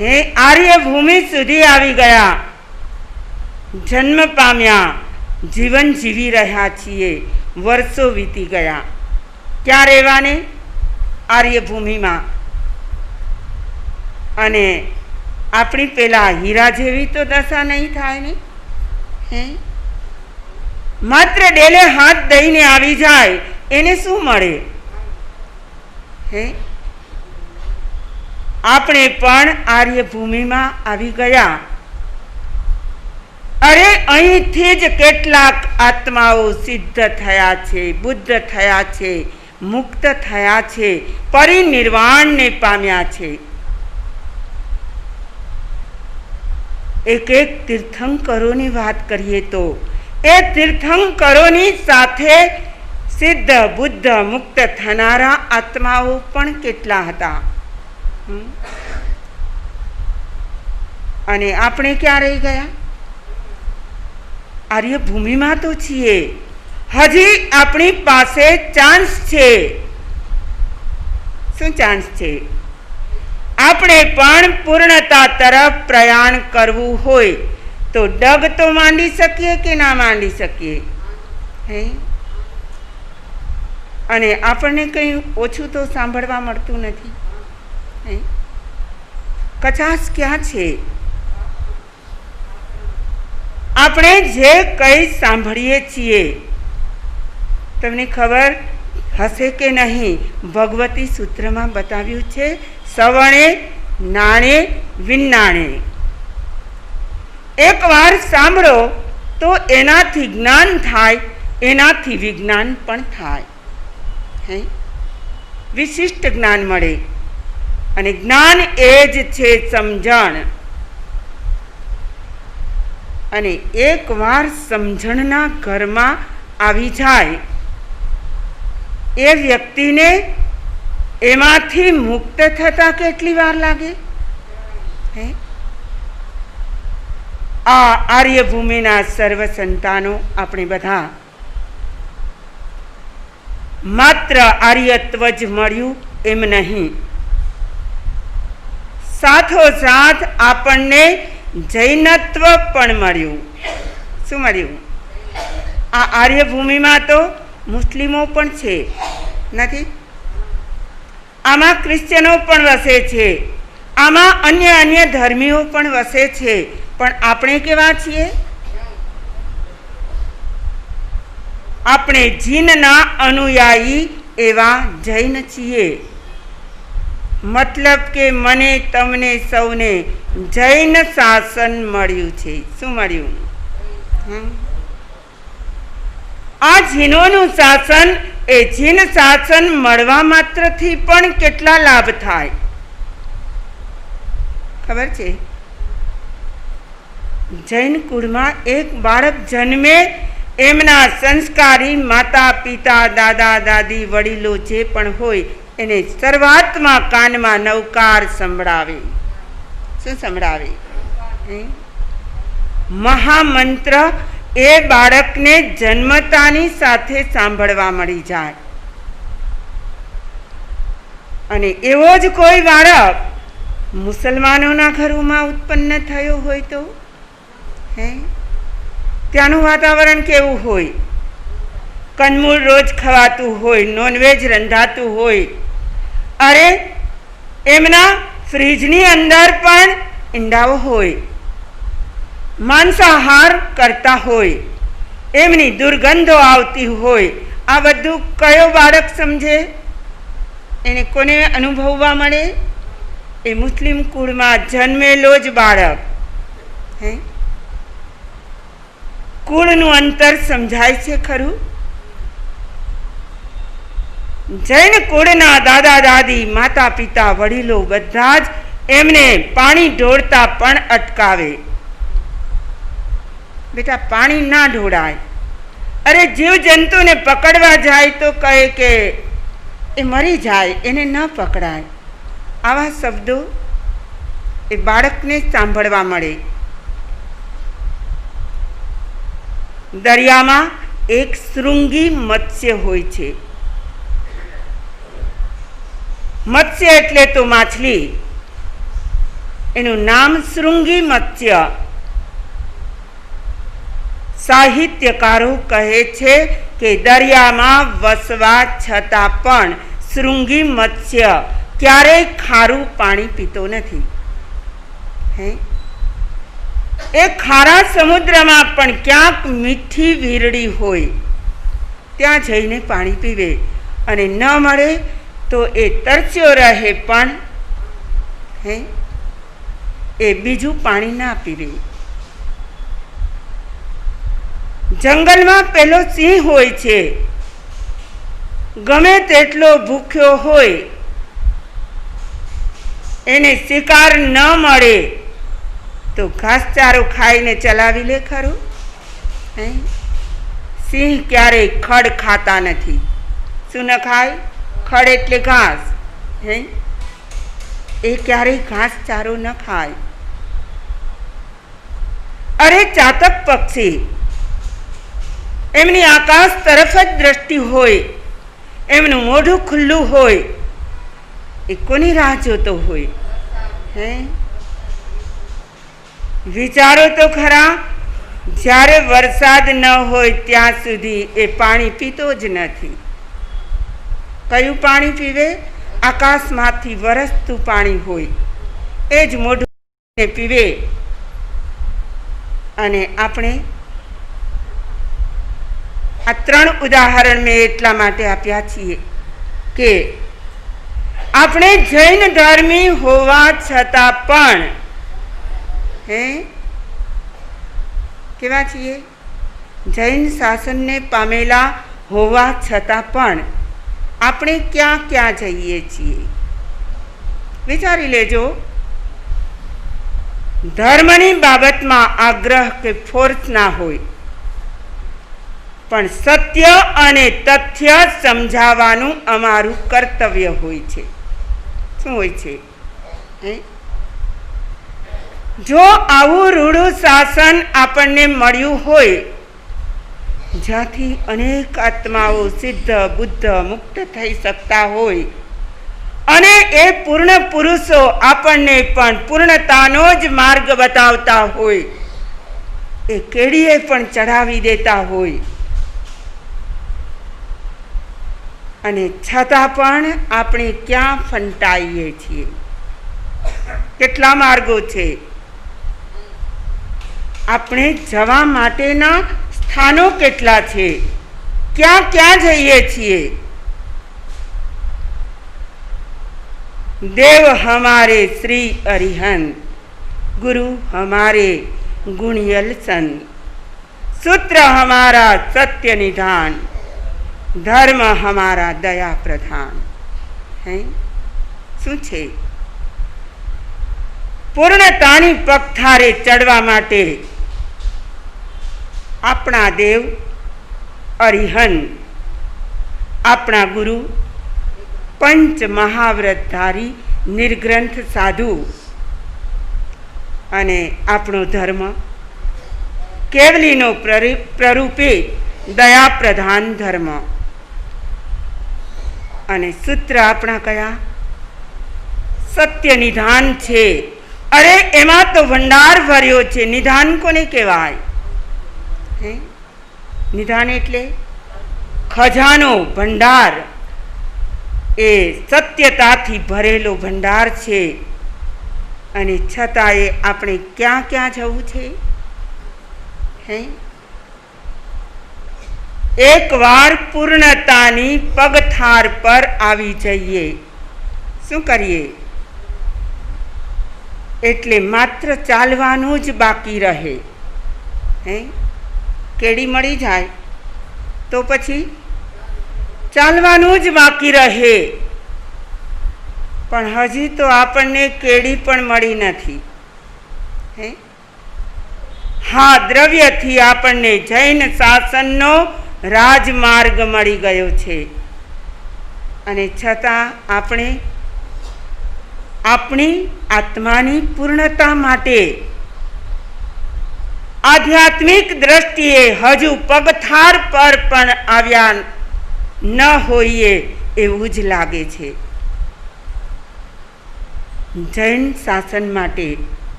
Speaker 2: હે, આર્યભૂમિ સુધી આવી ગયા. જન્મ પામ્યા, જીવન જીવી રહ્યા છીએ. વર્ષો વીતી ગયા. ક્યાં રહેવાને? આર્યભૂમિમાં. અને આપણી પેલા હીરા જેવી તો દશા નહીં થાય ને. હે, માત્ર ડેલે હાથ દઈને આવી જાય એને શું મળે? હે, આપણે પણ આર્યભૂમિમાં આવી ગયા. અરે અહીંથી જ કેટલાક આત્માઓ સિદ્ધ થયા છે, બુદ્ધ થયા છે, મુક્ત થયા છે, પરિનિર્વાણને પામ્યા છે. એક એક તીર્થંકરોની વાત કરીએ તો એ તીર્થંકરોની સાથે સિદ્ધ, બુદ્ધ, મુક્ત થનારા આત્માઓ પણ કેટલા હતા. અને આપણે ક્યાં રહી ગયા? આર્યભૂમિમાં તો છીએ. હજી આપણી પાસે ચાન્સ છે. શું ચાન્સ છે? આપણે પણ પૂર્ણતા તરફ પ્રયાણ કરવું હોય તો ડગ તો માંડી શકીએ કે ના માંડી શકીએ? હે, અને આપણને કંઈ ઓછું તો સાંભળવા મળતું નથી. હે, કચાશ ક્યાં છે? આપણે જે કંઈ સાંભળીએ છીએ, તમને ખબર હશે કે નહીં, ભગવતી સૂત્રમાં બતાવ્યું છે, સવણે નાણે વિજ્ઞાણે. એકવાર સાંભળો તો એનાથી જ્ઞાન થાય, એનાથી વિજ્ઞાન પણ થાય. હે, વિશિષ્ટ જ્ઞાન મળે. અને જ્ઞાન એ જ છે સમજણ. અને એકવાર સમજણના ઘરમાં આવી જાય એ વ્યક્તિને એમાંથી મુક્ત થતા કેટલી વાર લાગે? હે, આ આર્યભૂમિના સર્વ સંતાનો આપણે બધા માત્ર આર્યત્વ જ મળ્યું એમ નહીં, સાથોસાથ આપણને જૈનત્વ પણ મળ્યું. શું મળ્યું? આ આર્યભૂમિમાં તો મુસ્લિમો પણ છે, નથી? આમાં ક્રિશ્ચનો પણ વસે છે, આમાં અન્ય અન્ય ધર્મીઓ પણ વસે છે, પણ આપણે કેવા છીએ? આપણે જીનના અનુયાયી એવા જૈન છીએ. મતલબ કે મને તમને સૌને જૈન શાસન મળ્યું છે. શું મળ્યું? આ જીનોનું શાસન, એ જીન શાસન મળવા માત્રથી પણ કેટલા લાભ થાય ખબર છે? જૈન કુળમાં એક બાળક જન્મે, એમના સંસ્કારી માતા પિતા દાદા દાદી વડીલો જે પણ હોય એને શરૂઆતમાં કાનમાં નવકાર સંભળાવે. શું સંભળાવે? મહામંત્ર એ બાળકને જન્મતાની સાથે સાંભળવા મળી જાય. અને એવો જ કોઈ બાળક મુસલમાનોના ઘરોમાં ઉત્પન્ન થયો હોય તો ત્યાંનું વાતાવરણ કેવું હોય? કંદમૂળ રોજ ખવાતું હોય, નોનવેજ રંધાતું હોય. અરે એમના ફ્રીજની અંદર પણ ઈંડાઓ હોય, માંસાહાર કરતા હોય, એમની દુર્ગંધો આવતી હોય. આ બધું કયો બાળક સમજે? એને કોને અનુભવવા મળે? એ મુસ્લિમ કુળમાં જન્મેલો જ બાળક. કુળનું અંતર સમજાય છે ખરું? જૈન કુળના દાદા દાદી માતા પિતા વડીલો બધા જ એમને પાણી ઢોળતા પણ અટકાવે. બેટા પાણી ના ઢોળાય. અરે જીવ જંતુને પકડવા જાય તો કહે કે એ મરી જાય, એને ન પકડાય. આવા શબ્દો એ બાળકને સાંભળવા મળે. દરિયામાં એક શૃંગી મત્સ્ય હોય છે. મત્સ્ય એટલે તો માછલી, એનું નામ શૃંગી મત્સ્ય. સાહિત્યકારો કહે છે કે દરિયામાં વસવા છતાં પણ શૃંગી મત્સ્ય ક્યારેય ખારું પાણી પીતો નથી. એ ખારા સમુદ્રમાં પણ ક્યાંક મીઠી વીરડી હોય ત્યાં જઈને પાણી પીવે, અને ન મળે તો એ તરસ્યો રહે પણ એ બીજું પાણી ના પીવે. જંગલમાં પેલો સિંહ હોય છે, ગમે તેટલો ભૂખ્યો હોય, એને શિકાર ન મળે તો ઘાસચારો ખાઈને ચલાવી લે ખરું? સિંહ ક્યારેય ખડ ખાતા નથી. શું ન ખાય? ખડ એટલે ઘાસ. એ ક્યારેય ઘાસચારો ન ખાય. અરે ચાતક પક્ષી, એમની આકાશ તરફ જ દ્રષ્ટિ હોય, એમનું મોઢું ખુલ્લું હોય, એ કોની રાહ જોતો હોય? વિચારો તો ખરા, જ્યારે વરસાદ ન હોય ત્યાં સુધી એ પાણી પીતો જ નથી. કયું પાણી પીવે? આકાશમાંથી વરસતું પાણી હોય એ જ મોઢું પીવે. અને આપણે આ 3 ઉદાહરણ મેં એટલા માટે આપ્યા છીએ કે આપણે જૈન ધર્મી હોવા છતાં પણ કેવા છીએ? જૈન શાસનને પામેલા હોવા છતાં પણ આપણે ક્યાં ક્યાં જઈએ છીએ વિચારી લેજો. ધર્મની બાબતમાં આગ્રહ કે ફોર્સ ના હોય, પણ સત્ય અને તથ્ય સમજાવવાનું અમારું કર્તવ્ય હોય છે. શું હોય છે? જો આવું રૂડું શાસન આપણને મળ્યું હોય, જ્યાંથી અનેક આત્માઓ સિદ્ધ બુદ્ધ મુક્ત થઈ શકતા હોય, અને એ પૂર્ણ પુરુષો આપણને પણ પૂર્ણતાનો જ માર્ગ બતાવતા હોય, એ કેડીએ પણ ચડાવી દેતા હોય, અને છતાં પણ આપણે ક્યાં ફંટાઈએ છીએ? કેટલા માર્ગો છે? આપણે જવા માટેના સ્થાનો કેટલા છે? ક્યાં ક્યાં જઈએ છીએ? देव हमारे श्री अरिहंत, गुरु हमारे गुणियल सन, सूत्र हमारा सत्य निधान, धर्म हमारा दया प्रधान. હે શું છે? પૂર્ણતાની પગથારે ચડવા માટે આપણા દેવ અરિહંત, આપણા ગુરુ પંચ મહાવ્રતધારી નિર્ગ્રંથ સાધુ અને આપણો ધર્મ કેવલીનો પ્રરૂપે દયા પ્રધાન ધર્મ. અને સૂત્ર આપણા કયા? સત્ય નિધાન છે. અરે એમાં તો ભંડાર ભર્યો છે. નિધાન કોને કહેવાય? હે, નિધાન એટલે ખજાનો, ભંડાર. એ સત્યતાથી ભરેલો ભંડાર છે. અને છતાંય આપણે ક્યાં ક્યાં જવું છે? હે, એકવાર પૂર્ણતાની પગથાર પર આવી જઈએ, શું કરીએ? એટલે માત્ર ચાલવાનું જ બાકી રહે. હે, કેડી મળી જાય તો પછી ચાલવાનું જ બાકી રહે. પણ હજી તો આપણને કેડી પણ મળી નથી. હે, હા, દ્રવ્યથી આપણને જૈન શાસનનો રાજમાર્ગ મળી ગયો છે. અને છતાં આપણે આપણી આત્માની પૂર્ણતા માટે આધ્યાત્મિક દ્રષ્ટિએ હજુ પગથાર પર પણ આવ્યા ન હોઈએ એવું જ લાગે છે. જૈન શાસન માટે,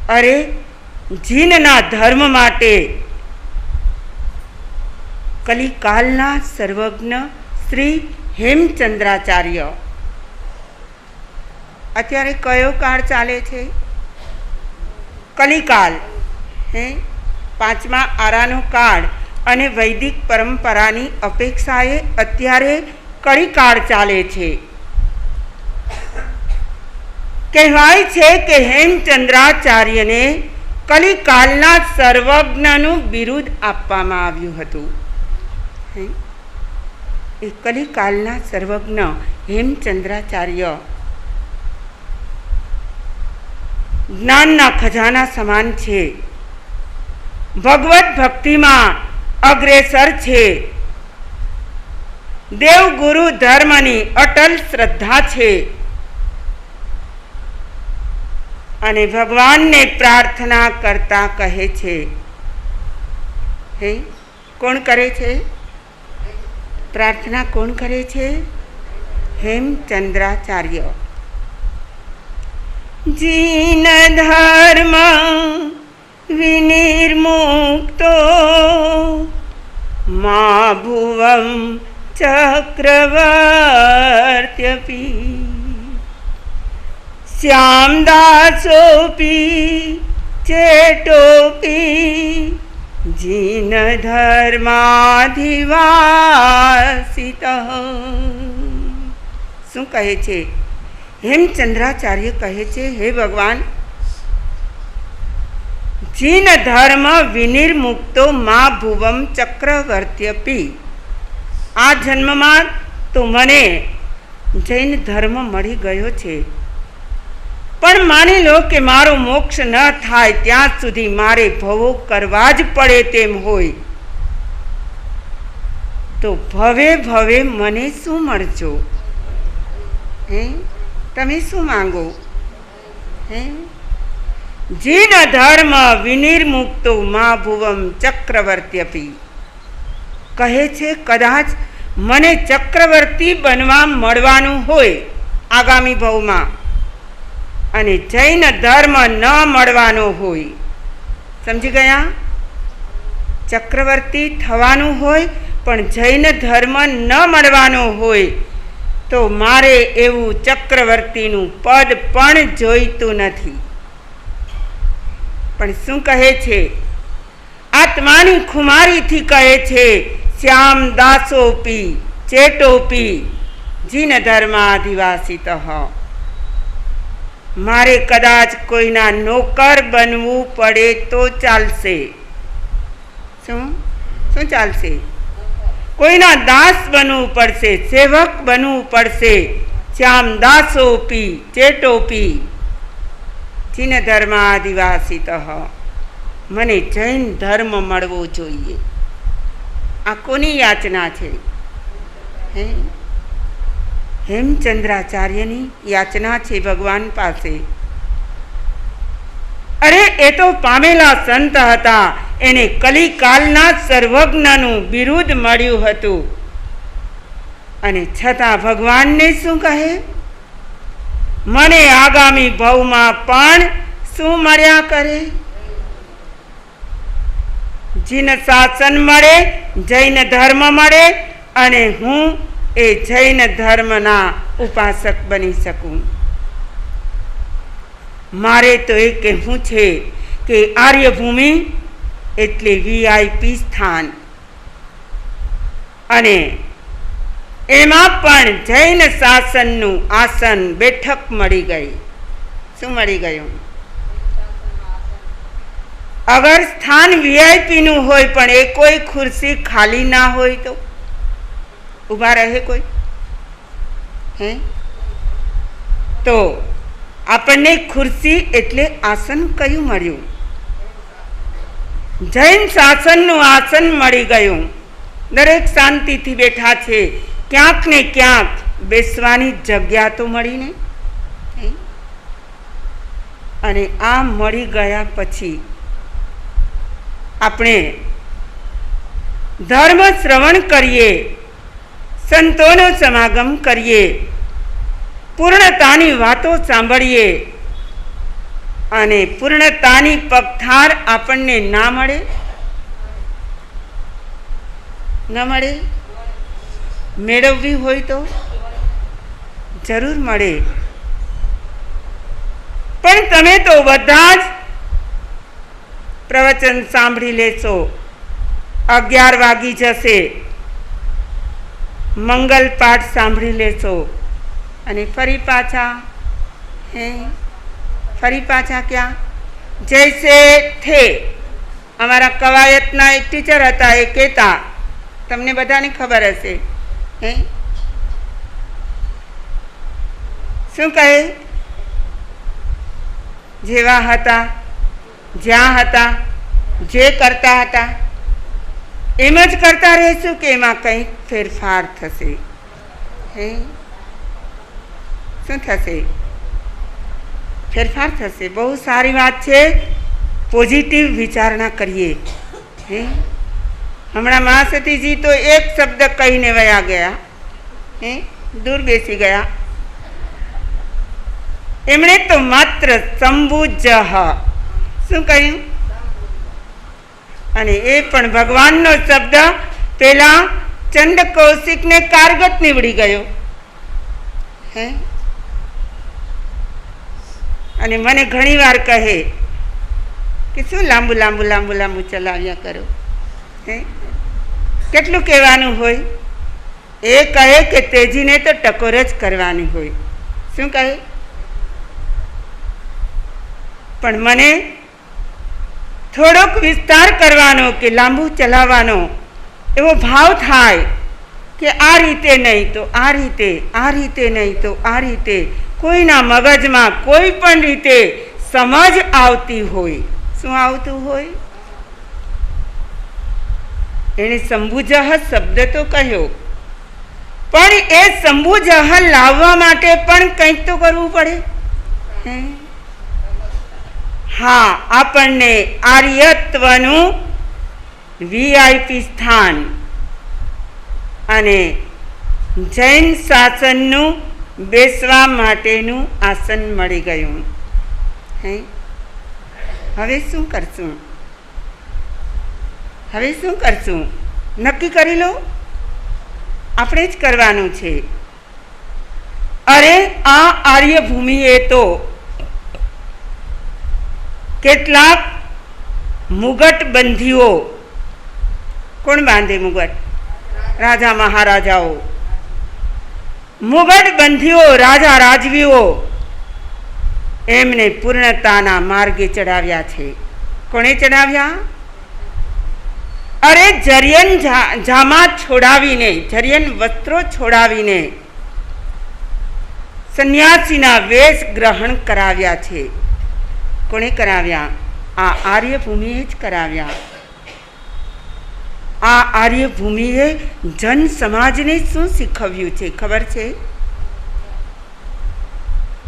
Speaker 2: અરે જીનના ધર્મ માટે કલિકાલના સર્વજ્ઞ શ્રી હેમચંદ્રાચાર્ય. અત્યારે કયો કાળ ચાલે છે? કલિકાલ. હે, પાંચમા આરાનો કાળ. અને વૈદિક પરંપરાની અપેક્ષાએ અત્યારે કલિકાળ ચાલે છે. કહેવાય છે કે હેમચંદ્રાચાર્યને કલિકાલના સર્વજ્ઞનું બિરુદ આપવામાં આવ્યું હતું. એ કલિકાલના સર્વજ્ઞ હેમચંદ્રાચાર્ય જ્ઞાનના ખજાના સમાન છે. ભગવત ભક્તિમાં અગ્રેસર છે. દેવગુરુ ધર્મની અટલ શ્રદ્ધા છે. અને ભગવાનને પ્રાર્થના કરતા કહે છે. હે, કોણ કરે છે પ્રાર્થના? કોણ કરે છે? હેમચંદ્રાચાર્ય. જીન ધર્મ વિનિર્મુક્તો મા ભુવમ ચક્રવર્ત્યપી શ્યામદાસોપી ચેટોપી જીન ધર્માધિવાસિત. શું કહે છે? હેમચંદ્રાચાર્ય કહે છે, હે ભગવાન, જીન ધર્મ વિનિર્મુક્તો મા ભુવમ ચક્રવર્ત્યપી. આ જન્મમાં તો મને જૈન ધર્મ મળી ગયો છે. પણ માની લો કે મારો મોક્ષ ન થાય ત્યાં સુધી મારે ભવો કરવા જ પડે તેમ હોય તો ભવે ભવે મને શું મળજો? હે, તમે શું માંગો? હે, જીન ધર્મ વિનિર્મુક્તો મા ભુવમ ચક્રવર્ત્યપી. કહે છે કદાચ મને ચક્રવર્તી બનવા મળવાનું હોય આગામી ભવમાં, અને જૈન ધર્મ ન મળવાનો હોય. સમજી ગયા? ચક્રવર્તી થવાનું હોય પણ જૈન ધર્મ ન મળવાનો હોય તો મારે એવું ચક્રવર્તીનું પદ પણ જોઈતું નથી. પણ શું કહે છે? આત્માની ખુમારીથી કહે છે, શ્યામ દાસોપી ચેટોપી જીન ધર્માધિવાસિત. મારે કદાચ કોઈના નોકર બનવું પડે તો ચાલશે. શું શું ચાલશે? કોઈના દાસ બનવું પડશે, સેવક બનવું પડશે. શ્યામ દાસોપી ચેટોપી જીન ધર્માધિવાસિત. મને જૈન ધર્મ મળવો જોઈએ. આ કોની યાચના છે? હેમચંદ્રાચાર્યની યાચના છે ભગવાન પાસે. અરે એ તો પામેલા સંત હતા, એને કલિકાલના સર્વજ્ઞનું બિરુદ મળ્યું હતું, અને છતાં ભગવાનને શું કહે? મને આગામી ભવમાં પણ શું મળ્યા કરે? જીન શાસન મળે, જૈન ધર્મ મળે, અને હું એ જૈન ધર્મના ઉપાસક બની શકું. મારે તો એ કહેવું છે કે આર્યભૂમિ એટલે VIP સ્થાન, અને એમાં પણ જૈન શાસનનું આસન બેઠક મળી ગઈ. શું મળી ગયું? અગર સ્થાન VIP નું હોય પણ એ કોઈ ખુરશી ખાલી ના હોય તો ઊભા રહે કોઈ? તો આપણને ખુરશી એટલે આસન કયું મળ્યું? જૈન શાસનનું આસન મળી ગયું. દરેક શાંતિથી બેઠા છે, ક્યાંક ને ક્યાંક બેસવાની જગ્યા તો મળીને. અને આ મળી ગયા પછી આપણે ધર્મ શ્રવણ કરીએ, સંતોનો સમાગમ કરીએ, પૂર્ણતાની વાતો સાંભળીએ, અને પૂર્ણતાની પગથાર આપણને ના મળે? ન મળે? મેળવવી હોય તો જરૂર મળે. પણ તમે તો બધા જ પ્રવચન સાંભળી લેશો, 11 વાગી જશે, મંગલ પાઠ સાંભળી લેશો, અને ફરી પાછા ક્યાં? જૈસે થે. અમારા કવાયતના એક ટીચર હતા, એ કહેતા, તમને બધાને ખબર હશે, શું કહે? જેવા હતા, જ્યાં હતા, જે કરતા હતા એમ જ કરતા રહેશું કે એમાં કંઈક ફેરફાર થશે? શું થશે? ફેરફાર થશે. બહુ સારી વાત છે, પોઝિટિવ વિચારણા કરીએ. હમણાં મહાસતીજી તો એક શબ્દ કહીને વયા ગયા, દૂર બેસી ગયા. એમણે તો માત્ર સંબુજઃ શું કહ્યું? અને એ પણ ભગવાનનો શબ્દ પેલા ચંડ કૌશિકને કારગત નીવડી ગયો. અને મને ઘણી વાર કહે કે શું લાંબુ ચલાવ્યા કરો, કેટલું કહેવાનું હોય? એ કહે કે તેજીને તો ટકોર જ કરવાની હોય. શું કહે? પણ મને થોડોક વિસ્તાર કરવાનો કે લાંબુ ચલાવવાનો એવો ભાવ થાય કે આ રીતે નહીં તો આ રીતે, આ રીતે નહીં તો આ રીતે, કોઈના મગજમાં કોઈ પણ રીતે સમજ આવતી હોય. શું આવતું હોય? એણે સંબુજઃ શબ્દ તો કહ્યો, પણ એ સંબુજઃ લાવવા માટે પણ કંઈક તો કરવું પડે. હા, આપણને આર્યત્વનું VIP સ્થાન અને જૈન શાસનનું બેસવા માટેનું આસન મળી ગયું. હવે શું કરશું? નક્કી કરી લો, આપણે જ કરવાનું છે. અરે આ આર્યભૂમિએ તો કેટલાક મુગટ બંધીઓ, કોણ બાંધે મુગટ? રાજા મહારાજાઓ. મુગટ બંધીઓ, રાજા રાજવીઓ એમને પૂર્ણતાના માર્ગે ચડાવ્યા છે. કોણે ચડાવ્યા? અરે જરિયન જામા છોડાવીને, જરિયન વસ્ત્રો છોડાવીને સંન્યાસીના વેશ ગ્રહણ કરાવ્યા છે. કોણે કરાવ્યા? આ આર્યભૂમિએ જ કરાવ્યા. આ આર્યભૂમિએ જન સમાજને શું શીખવ્યું છે ખબર છે?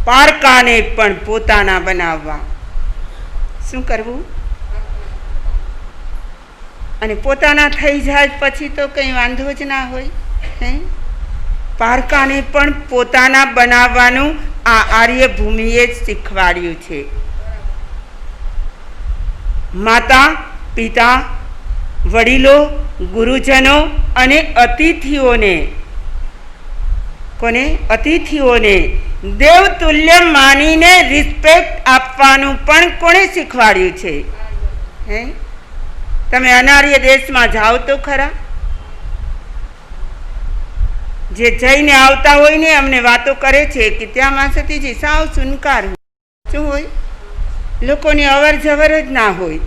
Speaker 2: પારકાને પણ પોતાના બનાવવા. શું કરવું? અને પોતાના થઈ જાય પછી તો કંઈ વાંધો જ ના હોય. હે, પારકાને પણ પોતાના બનાવવાનું આ આર્યભૂમિએ જ શીખવાડ્યું છે. માતા પિતા, વડીલો, ગુરુજનો અને અતિથિઓને, કોને? અતિથિઓને દેવતુલ્ય માનીને રિસ્પેક્ટ આપવાનું પણ કોણે શીખવાડ્યું છે? હે, તમે અનાર્ય દેશમાં જાઓ તો ખરા. જે જઈને આવતા હોય ને અમને વાતો કરે છે કે ત્યાં માસતીજી સાવ સુનકાર શું હોય, લોકોની અવર જવર જ ના હોય.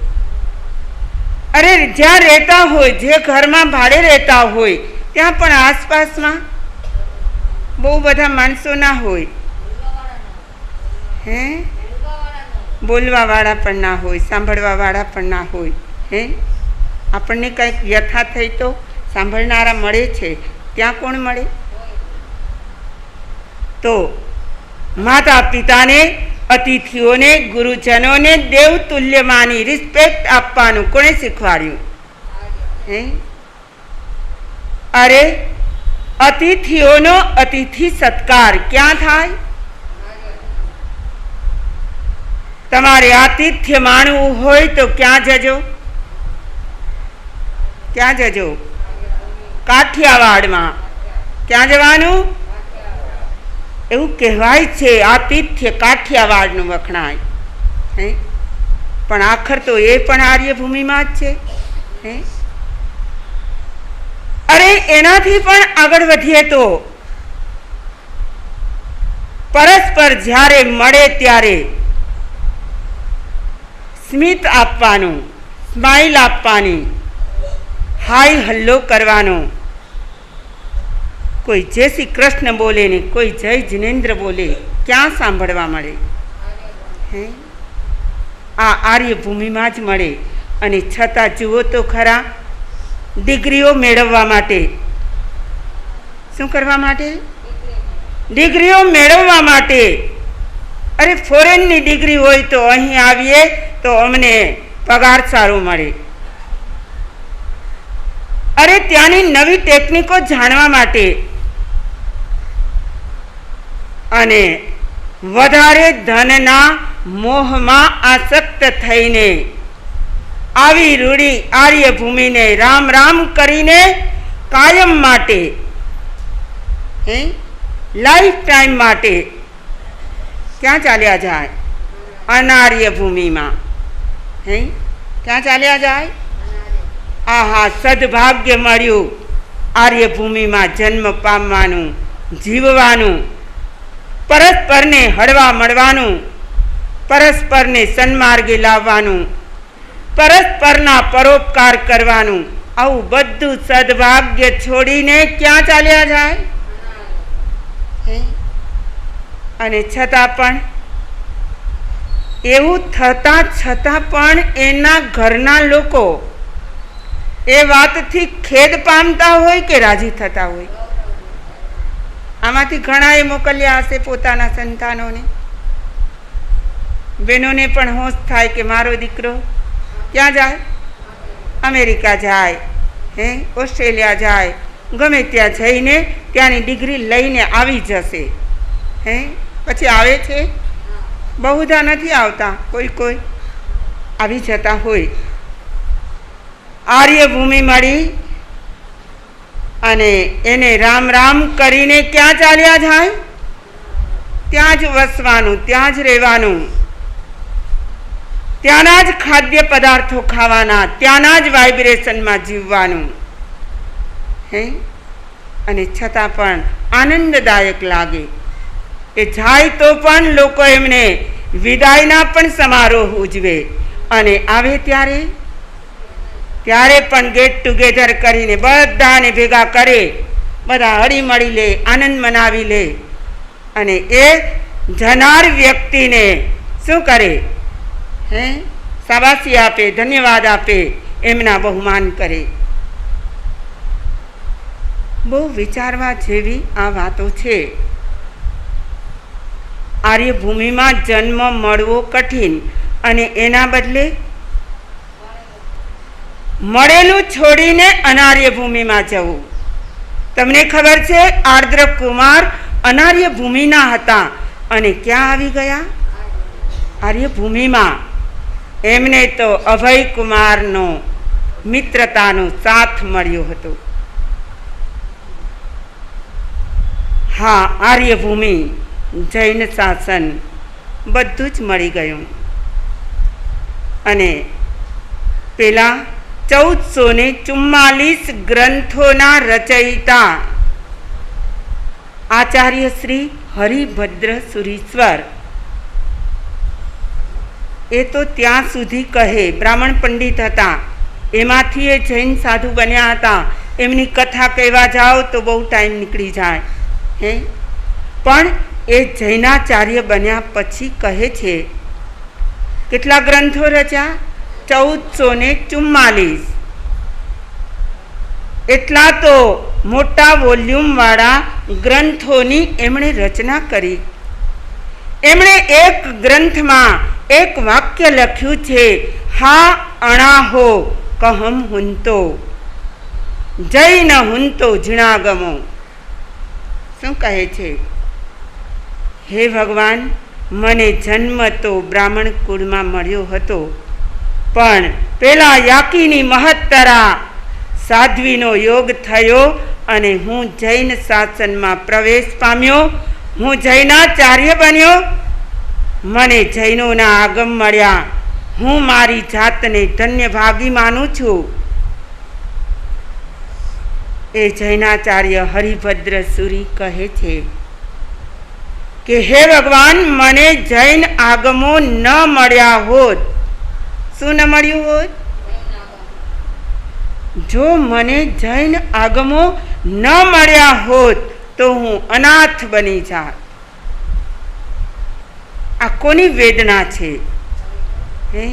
Speaker 2: અરે જ્યાં રહેતા હોય, જે ઘરમાં ભાડે રહેતા હોય ત્યાં પણ આસપાસમાં બહુ બધા માણસો ના હોય. હે, બોલવા વાળા પણ ના હોય, સાંભળવા વાળા પણ ના હોય. હે, આપણને કંઈક વ્યથા થઈ તો સાંભળનારા મળે છે, ત્યાં કોણ મળે? તો માતા પિતાને, અતિથિઓને, ગુરુજનોને દેવતુલ્ય માની રિસ્પેક્ટ આપવાનું કોણે શીખવાડ્યું? હે, અરે અતિથિઓનો અતિથિ સત્કાર ક્યાં થાય? તમારે આતિથ્ય માણવું હોય તો ક્યાં જજો? ક્યાં જજો? કાઠિયાવાડમાં. ક્યાં જવાનું? એવું કહેવાય છે આતિથ્ય કાઠિયાવાડનું વખણાય. હે, પણ આખર તો એ પણ આર્યભૂમિમાં જ છે. હે, અરે એનાથી પણ આગળ વધીએ તો પરસ્પર જ્યારે મળે ત્યારે સ્મિત આપવાનું, સ્માઇલ આપવાની, હાય હલ્લો કરવાનો. કોઈ જય શ્રી કૃષ્ણ બોલે ને કોઈ જય જિનેન્દ્ર બોલે, ક્યાં સાંભળવા મળે? હે, આ આર્યભૂમિમાં જ મળે. અને છતાં જુઓ તો ખરા, ડિગ્રીઓ મેળવવા માટે, શું કરવા માટે? ડિગ્રીઓ મેળવવા માટે. અરે ફોરેનની ડિગ્રી હોય તો અહીં આવીએ તો અમને પગાર સારો મળે. અરે ત્યાંની નવી ટેકનિકો જાણવા માટે અને વધારે ધનના મોહમાં આસક્ત થઈને આવી રૂડી આર્યભૂમિને રામ રામ કરીને કાયમ માટે, હે, લાઈફ ટાઈમ માટે ક્યાં ચાલ્યા જાય? અનાર્ય ભૂમિમાં. હે, ક્યાં ચાલ્યા જાય? આહા, સદભાગ્ય મળ્યું આર્યભૂમિમાં જન્મ પામવાનું, જીવવાનું, પરસ્પરને હળવા મળવાનું, પરસ્પરને સન્માર્ગે લાવવાનું, પરસ્પરના પરોપકાર કરવાનું. આવું બધું સદભાગ્ય છોડીને ક્યાં ચાલ્યા જાય? અને છતાં પણ એવું થતાં છતાં પણ એના ઘરના લોકો એ વાતથી ખેદ પામતા હોય કે રાજી થતા હોય? આમાંથી ઘણાએ મોકલ્યા હશે પોતાના સંતાનોને. બહેનોને પણ હોશ થાય કે મારો દીકરો ક્યાં જાય? અમેરિકા જાય, હે, ઓસ્ટ્રેલિયા જાય, ગમે ત્યાં જઈને ત્યાંની ડિગ્રી લઈને આવી જશે. હે, પછી આવે છે? બહુધા નથી આવતા, કોઈ કોઈ આવી જતા હોય. આર્યભૂમિ મળી અને એને રામ રામ કરીને ક્યાં ચાલ્યા જાય? ત્યાં જ વસવાનું, ત્યાં જ રહેવાનું, ત્યાંના જ ખાદ્ય પદાર્થો ખાવાના, ત્યાંના જ વાઇબ્રેશનમાં જીવવાનું. હે, અને છતાં પણ આનંદદાયક લાગે. એ જાય તો પણ લોકો એમને વિદાયના પણ સમારોહ ઉજવે, અને આવે ત્યારે પણ ગેટ ટુગેધર કરીને બધાને ભેગા કરે, બધા હળી મળી લે, આનંદ મનાવી લે, અને એ જનાર વ્યક્તિને શું કરે? હે, શાબાશી આપે, ધન્યવાદ આપે, એમના બહુમાન કરે. બહુ વિચારવા જેવી આ વાતો છે. આર્યભૂમિમાં જન્મ મળવો કઠિન, અને એના બદલે મળેલું છોડીને અનાર્ય ભૂમિમાં જવું. તમને ખબર છે, આર્દ્ર કુમાર અનાર્ય ભૂમિના હતા અને ક્યાં આવી ગયા? આર્યભૂમિમાં. એમને તો અભય કુમારનો મિત્રતાનો સાથ મળ્યો હતો. હા, આર્યભૂમિ, જૈન શાસન બધું જ મળી ગયું. અને પેલા 1444 ગ્રંથોના રચયિતા આચાર્ય શ્રી હરિભદ્ર સુરીશ્વર, એ તો ત્યાં સુધી કહે, બ્રાહ્મણ પંડિત હતા, એમાંથી એ જૈન સાધુ બન્યા હતા. એમની કથા કહેવા જાઓ તો બહુ ટાઈમ નીકળી જાય. હે, પણ એ જૈનાચાર્ય બન્યા પછી કહે છે, કેટલા ગ્રંથો રચ્યા? 1444. એટલા તો મોટા વોલ્યુમવાળા ગ્રંથોની એમણે રચના કરી. એમણે એક ગ્રંથમાં એક વાક્ય લખ્યું છે, હા અણાહો કહમ હુંતો જૈન હુંતો જીણાગમો. શું કહે છે? હે ભગવાન, મને જન્મ તો બ્રાહ્મણ કુળમાં મળ્યો હતો, પણ પેલા યાકીની મહત્તરા સાધ્વીનો યોગ થયો અને હું જૈન શાસનમાં પ્રવેશ પામ્યો, હું જૈનાચાર્ય બન્યો, મને જૈનોના આગમ મળ્યા. હું મારી જાતને ધન્ય ભાગી માનું છું. એ જૈનાચાર્ય હરિભદ્ર સુરી કહે છે કે હે ભગવાન, મને જૈન આગમો ન મળ્યા હોત. શું ન મળ્યું હોત? જો મને જૈન આગમો ન મળ્યા હોત તો હું અનાથ બની જાત. આ કોની વેદના છે? હે,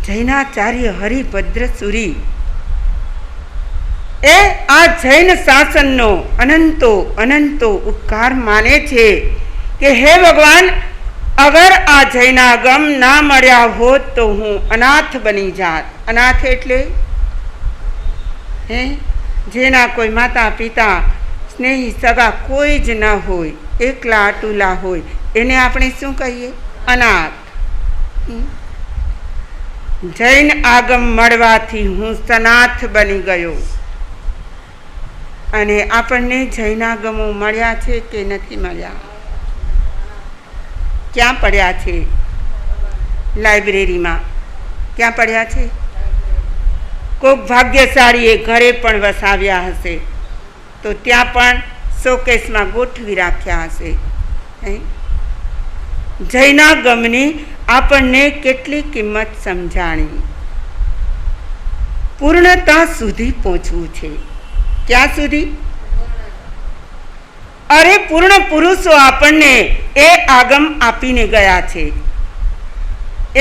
Speaker 2: જૈનાચાર્ય હરિભદ્ર સુરી એ આ જૈન શાસનનો અનંતો અનંતો ઉપકાર માને છે કે હે ભગવાન, અગર આ જૈનાગમ ના મળ્યા હોત તો હું અનાથ બની જાત. અનાથ એટલે હે, જેના કોઈ માતા પિતા સ્નેહી સગા કોઈ જ ન હોય, એકલા અટુલા હોય, એને આપણે શું કહીએ? અનાથ. જૈન આગમ મળવાથી હું સનાથ બની ગયો. અને આપણને જૈનાગમો મળ્યા છે કે નથી મળ્યા? ક્યાં પડ્યા છે? લાઇબ્રેરીમાં. ક્યાં પડ્યા છે? કોઈક ભાગ્યશાળીએ ઘરે પણ વસાવ્યા હશે, તો ત્યાં પણ શોકેસમાં ગોઠવી રાખ્યા હશે. જૈનાગમની આપણને કેટલી કિંમત સમજાણી. પૂર્ણતા સુધી પહોંચવું છે. ક્યાં સુધી? અરે પૂર્ણ પુરુષો આપણને એ આગમ આપીને ગયા છે.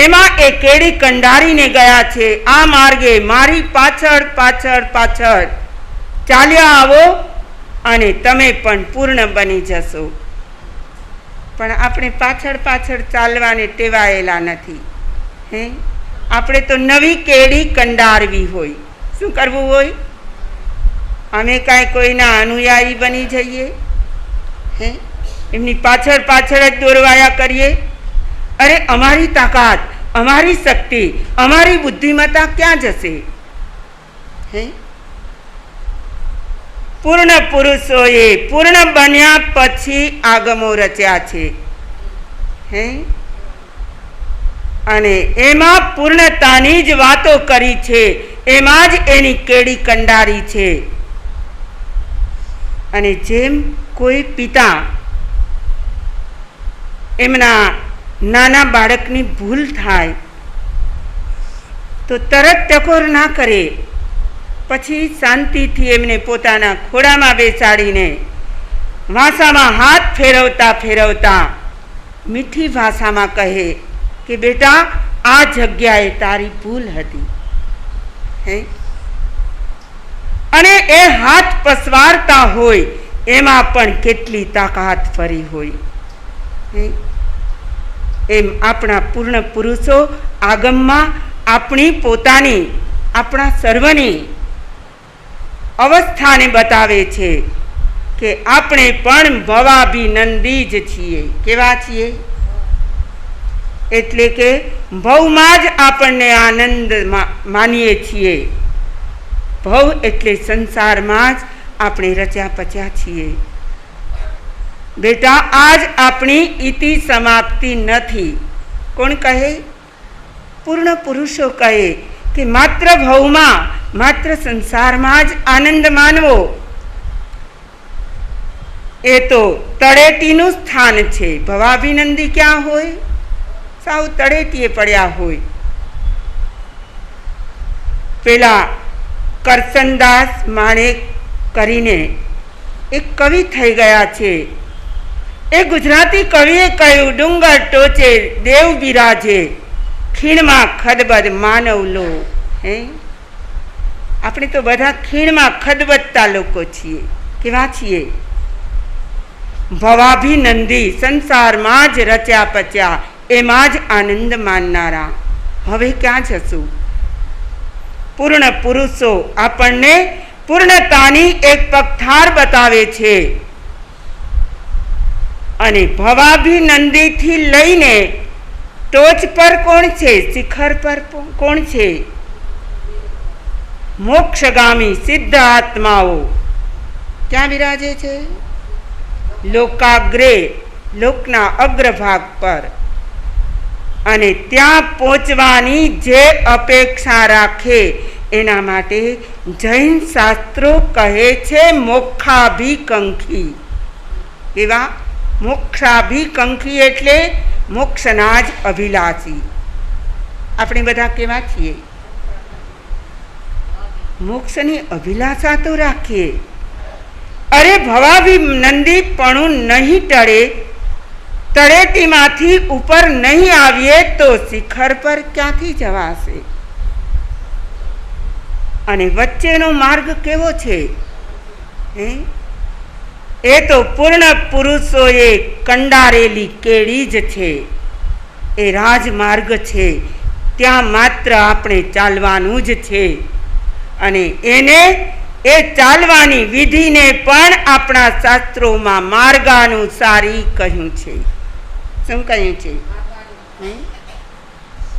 Speaker 2: એમાં એ કેડી કંડારીને ગયા છે, આ માર્ગે મારી પાછળ પાછળ પાછળ ચાલ્યા આવો અને તમે પણ પૂર્ણ બની જશો. પણ આપણે પાછળ પાછળ ચાલવાને ટેવાયેલા નથી. હે, આપણે તો નવી કેડી કંડારવી હોય. શું કરવું હોય? અમે કાંઈ કોઈના અનુયાયી બની જઈએ? હે, એમની પાછળ પાછળ જ દોરવાયા કરીએ? અરે અમારી તાકાત, અમારી શક્તિ, અમારી બુદ્ધિમત્તા ક્યાં જશે? હે, પૂર્ણ પુરુષોએ પૂર્ણ બન્યા પછી આગમો રચ્યા છે. હે, અને એમાં પૂર્ણતાની જ વાતો કરી છે, એમાં જ એની કેડી કંડારી છે. અને જેમ કોઈ પિતા એમના નાના બાળકની ભૂલ થાય તો તરત ટકોર ના કરે, પછી શાંતિથી એમને પોતાના ખોળામાં બેસાડીને ભાષામાં હાથ ફેરવતા ફેરવતા મીઠી ભાષામાં કહે કે બેટા, આ જગ્યાએ તારી ભૂલ હતી. હે, અને એ હાથ પસવારતા હોય એમાં પણ કેટલી તાકાત ફરી હોય. એમ આપણા પૂર્ણ પુરુષો આગમમાં આપણી પોતાની, આપણા સર્વની અવસ્થાને બતાવે છે કે આપણે પણ ભવાભિનંદી જ છીએ. કેવા છીએ? એટલે કે ભવમાં જ આપણને આનંદ માનીએ છીએ. ભવ એટલે સંસારમાં જ આપણે રચ્યા પચ્યા છીએ. બેટા, આજ આપણી ઇતિ સમાપ્તિ નથી. કોણ કહે? પૂર્ણ પુરુષો કહે કે માત્ર ભવમાં, માત્ર સંસારમાં જ આનંદ માનવો એ તો તળેટીનું સ્થાન છે. ભવાભિનંદી ક્યાં હોય? સાવ તળેટીએ પડ્યા હોય. પેલા કરસનદાસ માણેક કરીને એક કવિ થઈ ગયા છે. એ ગુજરાતી કવિએ કહ્યું, ડુંગર ટોચે દેવ બિરાજે, ખીણમાં ખદબદ માનવ લો. હે, આપણે તો બધા ખીણમાં ખદબદતા લોકો છીએ. કેવા છીએ? ભવાભિનંદી, સંસારમાં જ રચ્યા પચ્યા, એમાં જ આનંદ માનનારા. હવે ક્યાં જશું? પૂર્ણ પુરુષો આપણને પૂર્ણતાની એક પગથાર બતાવે છે. અને ભવાભિનંદીથી લઈને ટોચ પર કોણ છે? શિખર પર કોણ છે? મોક્ષગામી સિદ્ધ આત્માઓ ક્યાં બિરાજે છે? લોકાગ્રે, લોકના અગ્રભાગ પર. અને ત્યાં પહોંચવાની જે અપેક્ષા રાખે એના માટે જૈન શાસ્ત્રો કહે છે મોક્ષાભિકંખી. એવા મોક્ષાભિકંખી એટલે મોક્ષના જ અભિલાષી. આપણે બધા કેવા છીએ? મોક્ષની અભિલાષા તો રાખીએ. અરે ભવાભિનંદી પણ નહીં ટળે, તળેટીમાંથી ઉપર નહીં આવીએ તો શિખર પર ક્યાંથી જવાશે? અને વચ્ચેનો માર્ગ કેવો છે? એ તો પૂર્ણ પુરુષોએ કંડારેલી કેડી જ છે. એ રાજમાર્ગ છે. ત્યાં માત્ર આપણે ચાલવાનું જ છે. અને એને, એ ચાલવાની વિધિને પણ આપણા શાસ્ત્રોમાં માર્ગાનુસારી કહ્યું છે. શું કહ્યું છે?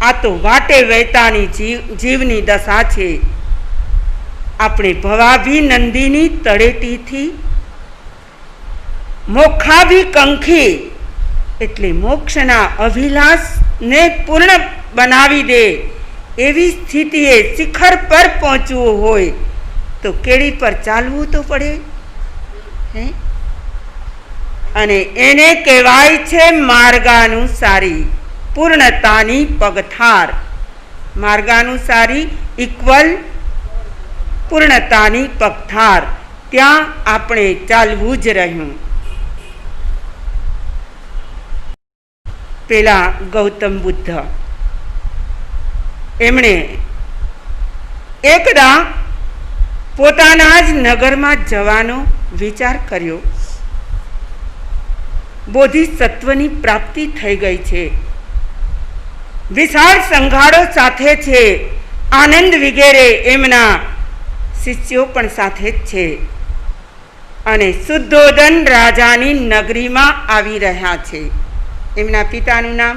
Speaker 2: આ તો વાટે વહેતાની જીવની દશા છે. આપણે ભવાભિનંદીની તળેટીથી મોક્ષાભિકંખી એટલે મોક્ષના અભિલાષને પૂર્ણ બનાવી દે એવી સ્થિતિએ શિખર પર પહોંચવું હોય તો કેડી પર ચાલવું તો પડે. હે, અને એને કહેવાય છે માર્ગાનુસારી, પૂર્ણતાની પગથાર. માર્ગાનુસારી ઇક્વલ પૂર્ણતાની પગથાર. ત્યાં આપણે ચાલવું જ રહ્યું. પેલા ગૌતમ બુદ્ધ, એમણે એકદા પોતાના જ નગરમાં જવાનો વિચાર કર્યો. બોધિસત્વની પ્રાપ્તિ થઈ ગઈ છે. વિશાળ સંઘાડો સાથે છે. આનંદ વગેરે એમના શિષ્યો પણ સાથે જ છે. અને શુદ્ધોધન રાજાની નગરીમાં આવી રહ્યા છે. એમના પિતાનું નામ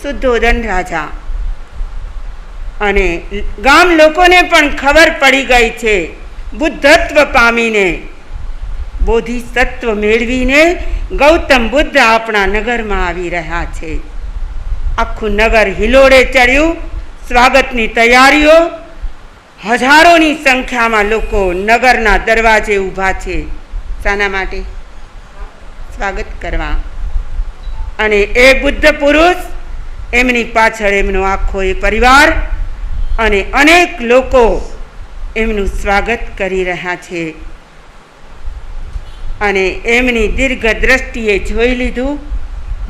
Speaker 2: શુદ્ધોધન રાજા. અને ગામ લોકોને પણ ખબર પડી ગઈ છે બુદ્ધત્વ પામીને બોધિસત્વ મેળવીને ગૌતમ બુદ્ધ આપણા નગરમાં આવી રહ્યા છે. આખું નગર હિલોડે ચડ્યું. સ્વાગતની તૈયારીઓ. હજારોની સંખ્યામાં લોકો નગરના દરવાજે ઊભા છે. શાના માટે? સ્વાગત કરવા. અને એ બુદ્ધ પુરુષ, એમની પાછળ એમનો આખો એ પરિવાર અને અનેક લોકો એમનું સ્વાગત કરી રહ્યા છે. અને એમની દીર્ઘ દ્રષ્ટિએ જોઈ લીધું,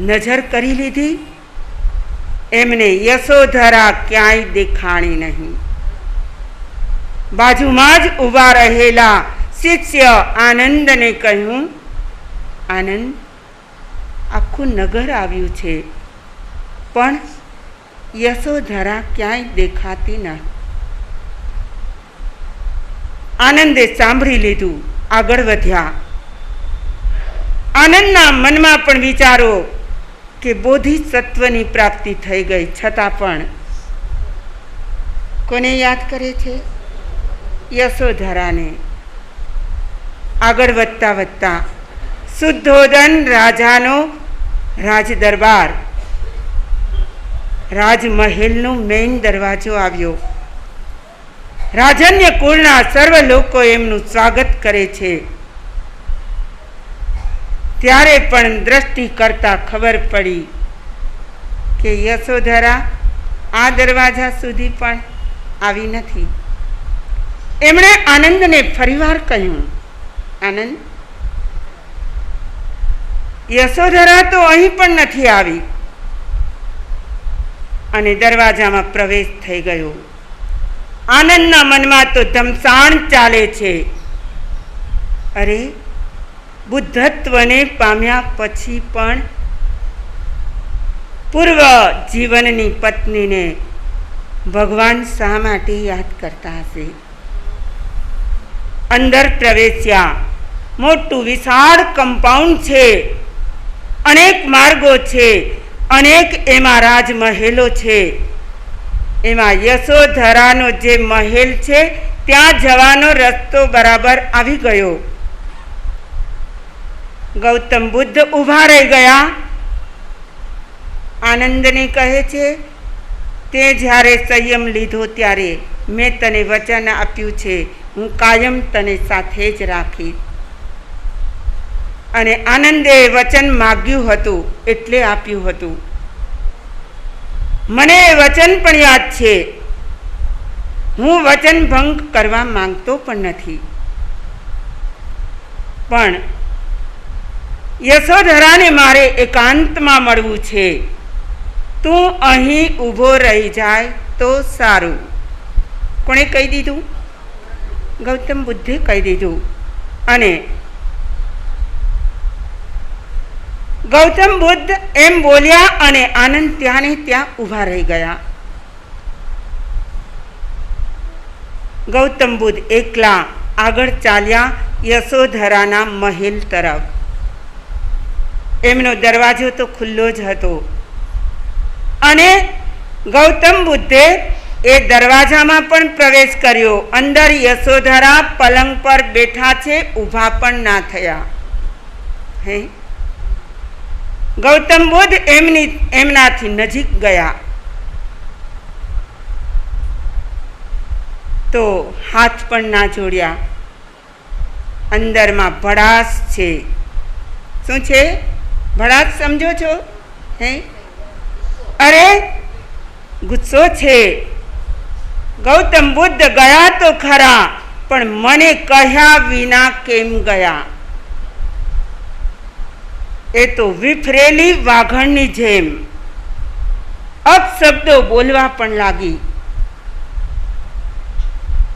Speaker 2: નજર કરી લીધી. એમને યશોધરા ક્યાંય દેખાણી નહીં. બાજુમાં જ ઊભા રહેલા શિષ્ય આનંદને કહ્યું, આનંદ, આખું નગર આવ્યું છે, પણ યશોધરા ક્યાંય દેખાતી ન. આનંદે સાંભળી લીધું, આગળ વધ્યા. આનંદના મનમાં પણ વિચારો કે બોધિસત્વની પ્રાપ્તિ થઈ ગઈ, છતાં પણ કોને યાદ કરે છે? યશોધરાને. આગળ વધતા વધતા શુદ્ધોદન રાજાનો રાજ દરબાર, રાજમહેલનો મેઇન દરવાજો આવ્યો. રાજન્ય કુળના સર્વ લોકો એમનું સ્વાગત કરે છે. ત્યારે પણ દ્રષ્ટિ કરતા ખબર પડી કે યશોધરા આ દરવાજા સુધી પણ આવી નથી. એમણે આનંદને ફરીવાર કહ્યું, આનંદ, યશોધરા તો અહીં પણ નથી આવી. અને દરવાજામાં પ્રવેશ થઈ ગયો. આનંદના મનમાં તો ધમસાણ ચાલે છે. અરે, બુદ્ધત્વને પામ્યા પછી પણ પૂર્વ જીવનની પત્નીને ભગવાન શા માટે યાદ કરતા હશે? અંદર પ્રવેશ્યા. મોટું વિશાળ કમ્પાઉન્ડ છે, અનેક માર્ગો છે, અનેક એમાં રાજમહેલો છે. એમાં યશોધરાનો જે મહેલ છે ત્યાં જવાનો રસ્તો બરાબર આવી ગયો. ગૌતમ બુદ્ધ ઊભા રહી ગયા. આનંદને કહે છે, તે જ્યારે સંયમ લીધો ત્યારે મેં તને વચન આપ્યું છે, હું કાયમ તને સાથે જ રાખીશ. અને આનંદે વચન માગ્યું હતું એટલે આપ્યું હતું. મને એ વચન પણ યાદ છે. હું વચન ભંગ કરવા માંગતો પણ નથી. પણ યશોધરાને મારે એકાંતમાં મળવું છે. તું અહીં ઊભો રહી જાય તો સારું. કોણે કહી દીધું? ગૌતમ બુદ્ધે કહી દીધું. અને ગૌતમ બુદ્ધ એમ બોલ્યા અને આનંદ ત્યાં ને ત્યાં ઊભા રહી ગયા. ગૌતમ બુદ્ધ એકલા આગળ ચાલ્યા યશોધરાના મહેલ તરફ. એમનો દરવાજો તો ખુલ્લો જ હતો. અને ગૌતમ બુદ્ધે એ દરવાજામાં પણ પ્રવેશ કર્યો. અંદર યશોધરા પલંગ પર બેઠા છે, ઊભા પણ ના થયા. હે, ગૌતમ બુદ્ધ એમનાથી નજીક ગયા તો હાથ પણ ના જોડ્યા. અંદરમાં ભડાસ છે. શું છે? ભડાસ સમજો છો? હે, અરે, ગુસ્સો છે. ગૌતમ બુદ્ધ ગયા તો ખરા, પણ મને કહ્યા વિના કેમ ગયા? એ તો વિફરેલી વાઘણની જેમ અપશબ્દો બોલવા પણ લાગી.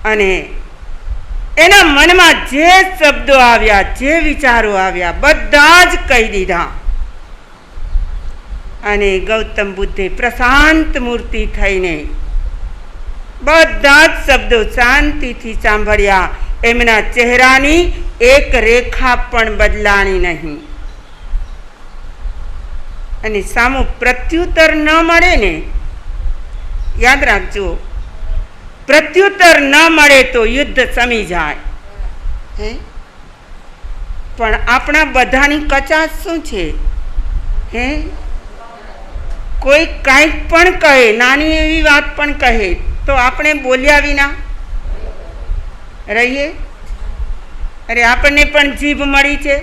Speaker 2: અને એના મનમાં જે શબ્દો આવ્યા, જે વિચારો આવ્યા, બધા જ કહી દીધા. અને ગૌતમ બુદ્ધે પ્રશાંત મૂર્તિ થઈને બધા જ શબ્દો શાંતિથી સાંભળ્યા. એમના ચહેરાની એક રેખા પણ બદલાણી નહીં. અને સામો પ્રત્યુત્તર ન મળે ને, યાદ રાખજો, પ્રત્યુત્તર ન મળે તો યુદ્ધ શમી જાય. પણ આપણા બધાની કચાશ શું છે? હે, કોઈ કાંઈક પણ કહે, નાની એવી વાત પણ કહે તો આપણે બોલ્યા વિના રહીએ? અરે આપણને પણ જીભ મળી છે,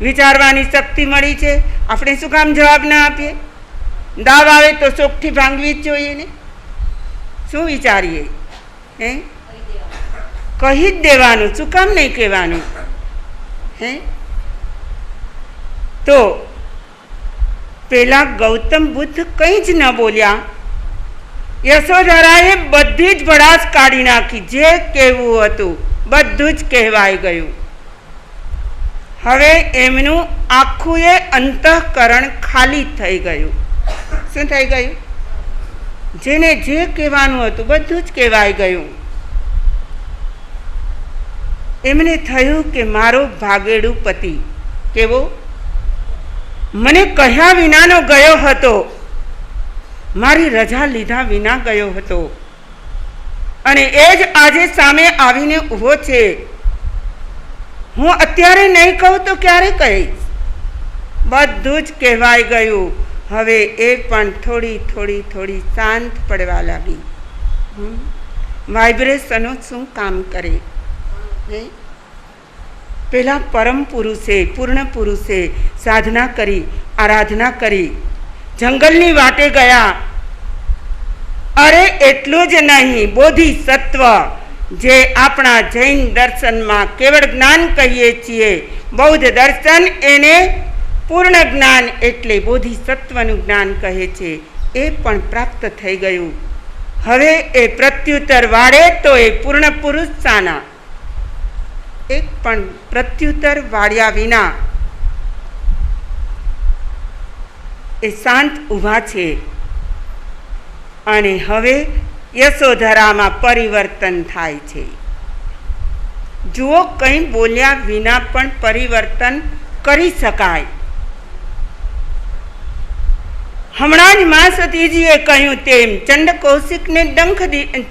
Speaker 2: વિચારવાની શક્તિ મળી છે, આપણે શું કામ જવાબ ના આપીએ? દાવ આવે તો ચોકથી ભાંગવી જ જોઈએ ને. શું વિચારીએ? હે, કહી જ દેવાનું, શું કામ નહીં કહેવાનું? હે, તો પેલા ગૌતમ બુદ્ધ કંઈ જ ન બોલ્યા. યશોધરાએ બધી જ ભડાસ કાઢી નાખી. જે કહેવું હતું બધું જ કહેવાઈ ગયું. હવે એમનું આખું એ અંતઃકરણ ખાલી થઈ ગયું. શું થઈ ગયું? જેને જે કહેવાનું હતું બધું જ કહેવાઈ ગયું. એમને થયું કે મારો ભાગેડું પતિ કેવો મને કહ્યા વિનાનો ગયો હતો, મારી રજા લીધા વિના ગયો હતો, અને એ જ આજે સામે આવીને ઊભો છે. હું અત્યારે નહીં કહું તો ક્યારે કહીશ? બધું જ કહેવાઈ ગયું. હવે એ પણ થોડી થોડી થોડી શાંત પડવા લાગી. વાઇબ્રેશનો શું કામ કરે? પેલા પરમ પુરુષે, પૂર્ણ પુરુષે સાધના કરી, આરાધના કરી, જંગલની વાટે ગયા. અરે એટલું જ નહીં, બોધિસત્વ જે આપણા જૈન દર્શનમાં કેવળ જ્ઞાન કહીએ છીએ, બૌદ્ધ દર્શન એને પૂર્ણ જ્ઞાન એટલે બોધિસત્વનું જ્ઞાન કહે છે, એ પણ પ્રાપ્ત થઈ ગયું. હવે એ પ્રત્યુત્તર વાળે તો એ પૂર્ણ પુરુષ સાના? એક પણ પ્રત્યુત્તર વાળ્યા વિના એ શાંત ઊભા છે. અને હવે યશોધરામાં પરિવર્તન થાય છે. જુઓ, કંઈ બોલ્યા વિના પણ પરિવર્તન કરી શકાય. હમણાં જ મા સતીજીએ કહ્યું તેમ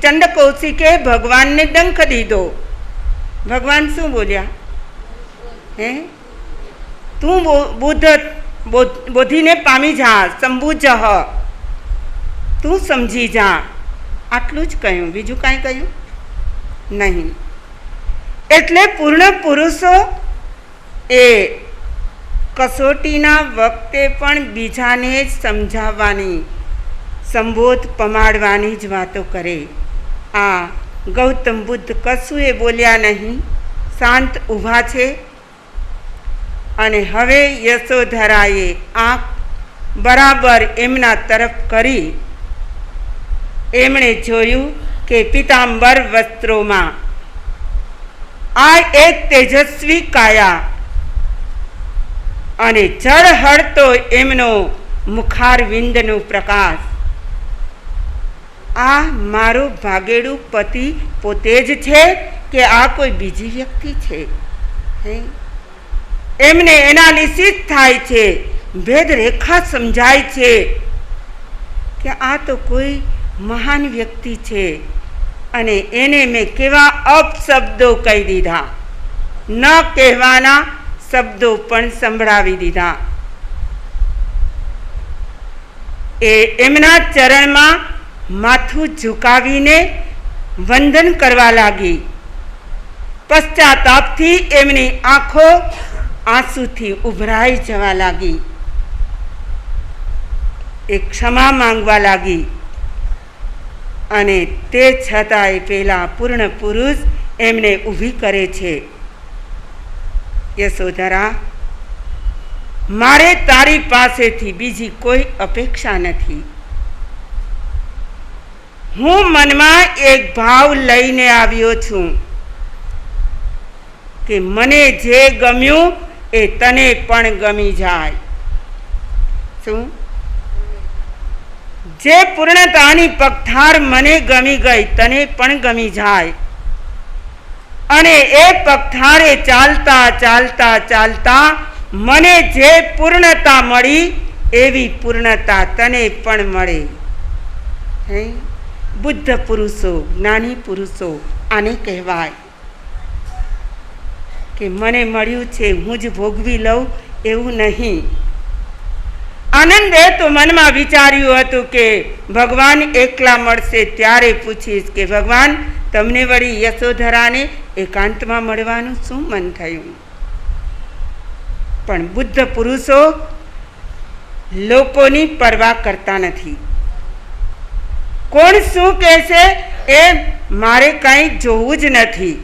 Speaker 2: ચંડકૌશિકે ભગવાનને ડંખ દીધો. ભગવાન શું બોલ્યા? હે, તું બોધિને પામી જા, સંબુજઃ, તું સમજી જા. આટલું જ કહ્યું, બીજું કાંઈ કહ્યું નહીં. એટલે પૂર્ણ પુરુષો એ કસોટીના વખતે પણ બીજાને જ સમજાવવાની, સંબોધ પમાડવાની જ વાતો કરે. આ ગૌતમ બુદ્ધ કશું એ બોલ્યા નહીં, શાંત ઊભા છે. અને હવે યશોધરાએ આંખ બરાબર એમના તરફ કરી એમણે જોયું કે પીતાંબર વસ્ત્રોમાં આ એક તેજસ્વી કાયા અને ઝળહળતો એમનો મુખારવિંદનો પ્રકાશ. આ મારો ભાગેડું પતિ પોતે જ છે કે આ કોઈ બીજી વ્યક્તિ છે? એમને એનાલિસિસ થાય છે, ભેદરેખા સમજાય છે કે આ તો કોઈ મહાન વ્યક્તિ છે. અને એને મેં કેવા અપશબ્દો કહી દીધા, ન કહેવાના શબ્દો પણ સંભળાવી દીધા. એ એમના ચરણમાં માથું ઝુકાવીને વંદન કરવા લાગી. પશ્ચાતાપથી એમની આંખો આંસુથી ઉભરાઈ જવા લાગી. એ ક્ષમા માંગવા લાગી. અને તે છતાંય પેલા પૂર્ણ પુરુષ એમને ઊભી કરે છે. યશોધરા, મારે તારી પાસેથી બીજી કોઈ અપેક્ષા નથી. હું મનમાં એક ભાવ લઈને આવ્યો છું કે મને જે ગમ્યું એ તને પણ ગમી જાય. શું? જે પૂર્ણતાની પગથાર મને ગમી ગઈ તને પણ ગમી જાય. અને એ પગથારે ચાલતા ચાલતા ચાલતા મને જે પૂર્ણતા મળી એવી પૂર્ણતા તને પણ મળે. હે, બુદ્ધ પુરુષો, જ્ઞાની પુરુષો આને કહેવાય. કે મને મળ્યું છે હું જ ભોગવી લઉં એવું નહીં. આનંદે તો મનમાં વિચાર્યું હતું કે ભગવાન એકલા મળશે ત્યારે પૂછીશ કે ભગવાન તમને વળી યશોધરાને એકાંતમાં મળવાનું શું મન થયું? પણ બુદ્ધ પુરુષો લોકોની પરવા કરતા નથી. કોણ શું કહેશે એ મારે કાંઈ જોવું જ નથી.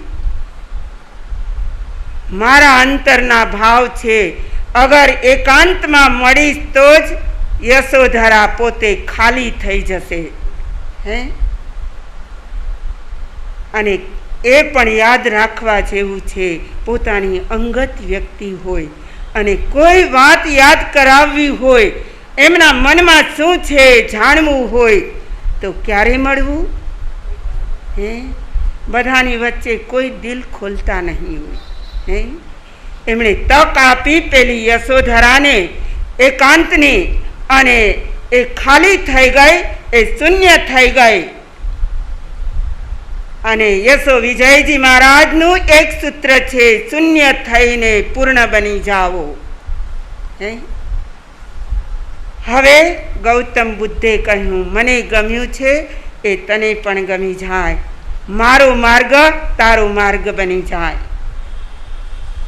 Speaker 2: મારા અંતરના ભાવ છે, અગર એકાંતમાં મળીશ તો જ યશોધરા પોતે ખાલી થઈ જશે. હે, અને એ પણ યાદ રાખવા જેવું છે, પોતાની અંગત વ્યક્તિ હોય અને કોઈ વાત યાદ કરાવવી હોય, એમના મનમાં શું છે જાણવું હોય તો ક્યારે મળવું? હે, બધાની વચ્ચે કોઈ દિલ ખોલતા નહીં હોય. હે, એમણે તક આપી પેલી યશોધરાને એકાંતની, અને એ ખાલી થઈ ગઈ, એ શૂન્ય થઈ ગઈ. અને યશો વિજયજી મહારાજનું એક સૂત્ર છે, શૂન્ય થઈને પૂર્ણ બની જાઓ. હવે ગૌતમ બુદ્ધે કહ્યું મને ગમ્યું છે એ તને પણ ગમી જાય, મારો માર્ગ તારો માર્ગ બની જાય.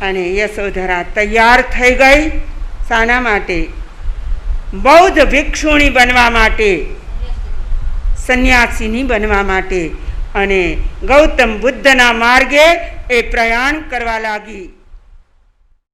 Speaker 2: અને યશોધરા તૈયાર થઈ ગઈ. શાના માટે? બૌદ્ધ ભિક્ષુણી બનવા માટે, સંન્યાસીની બનવા માટે. અને ગૌતમ બુદ્ધના માર્ગે એ પ્રયાણ કરવા લાગી.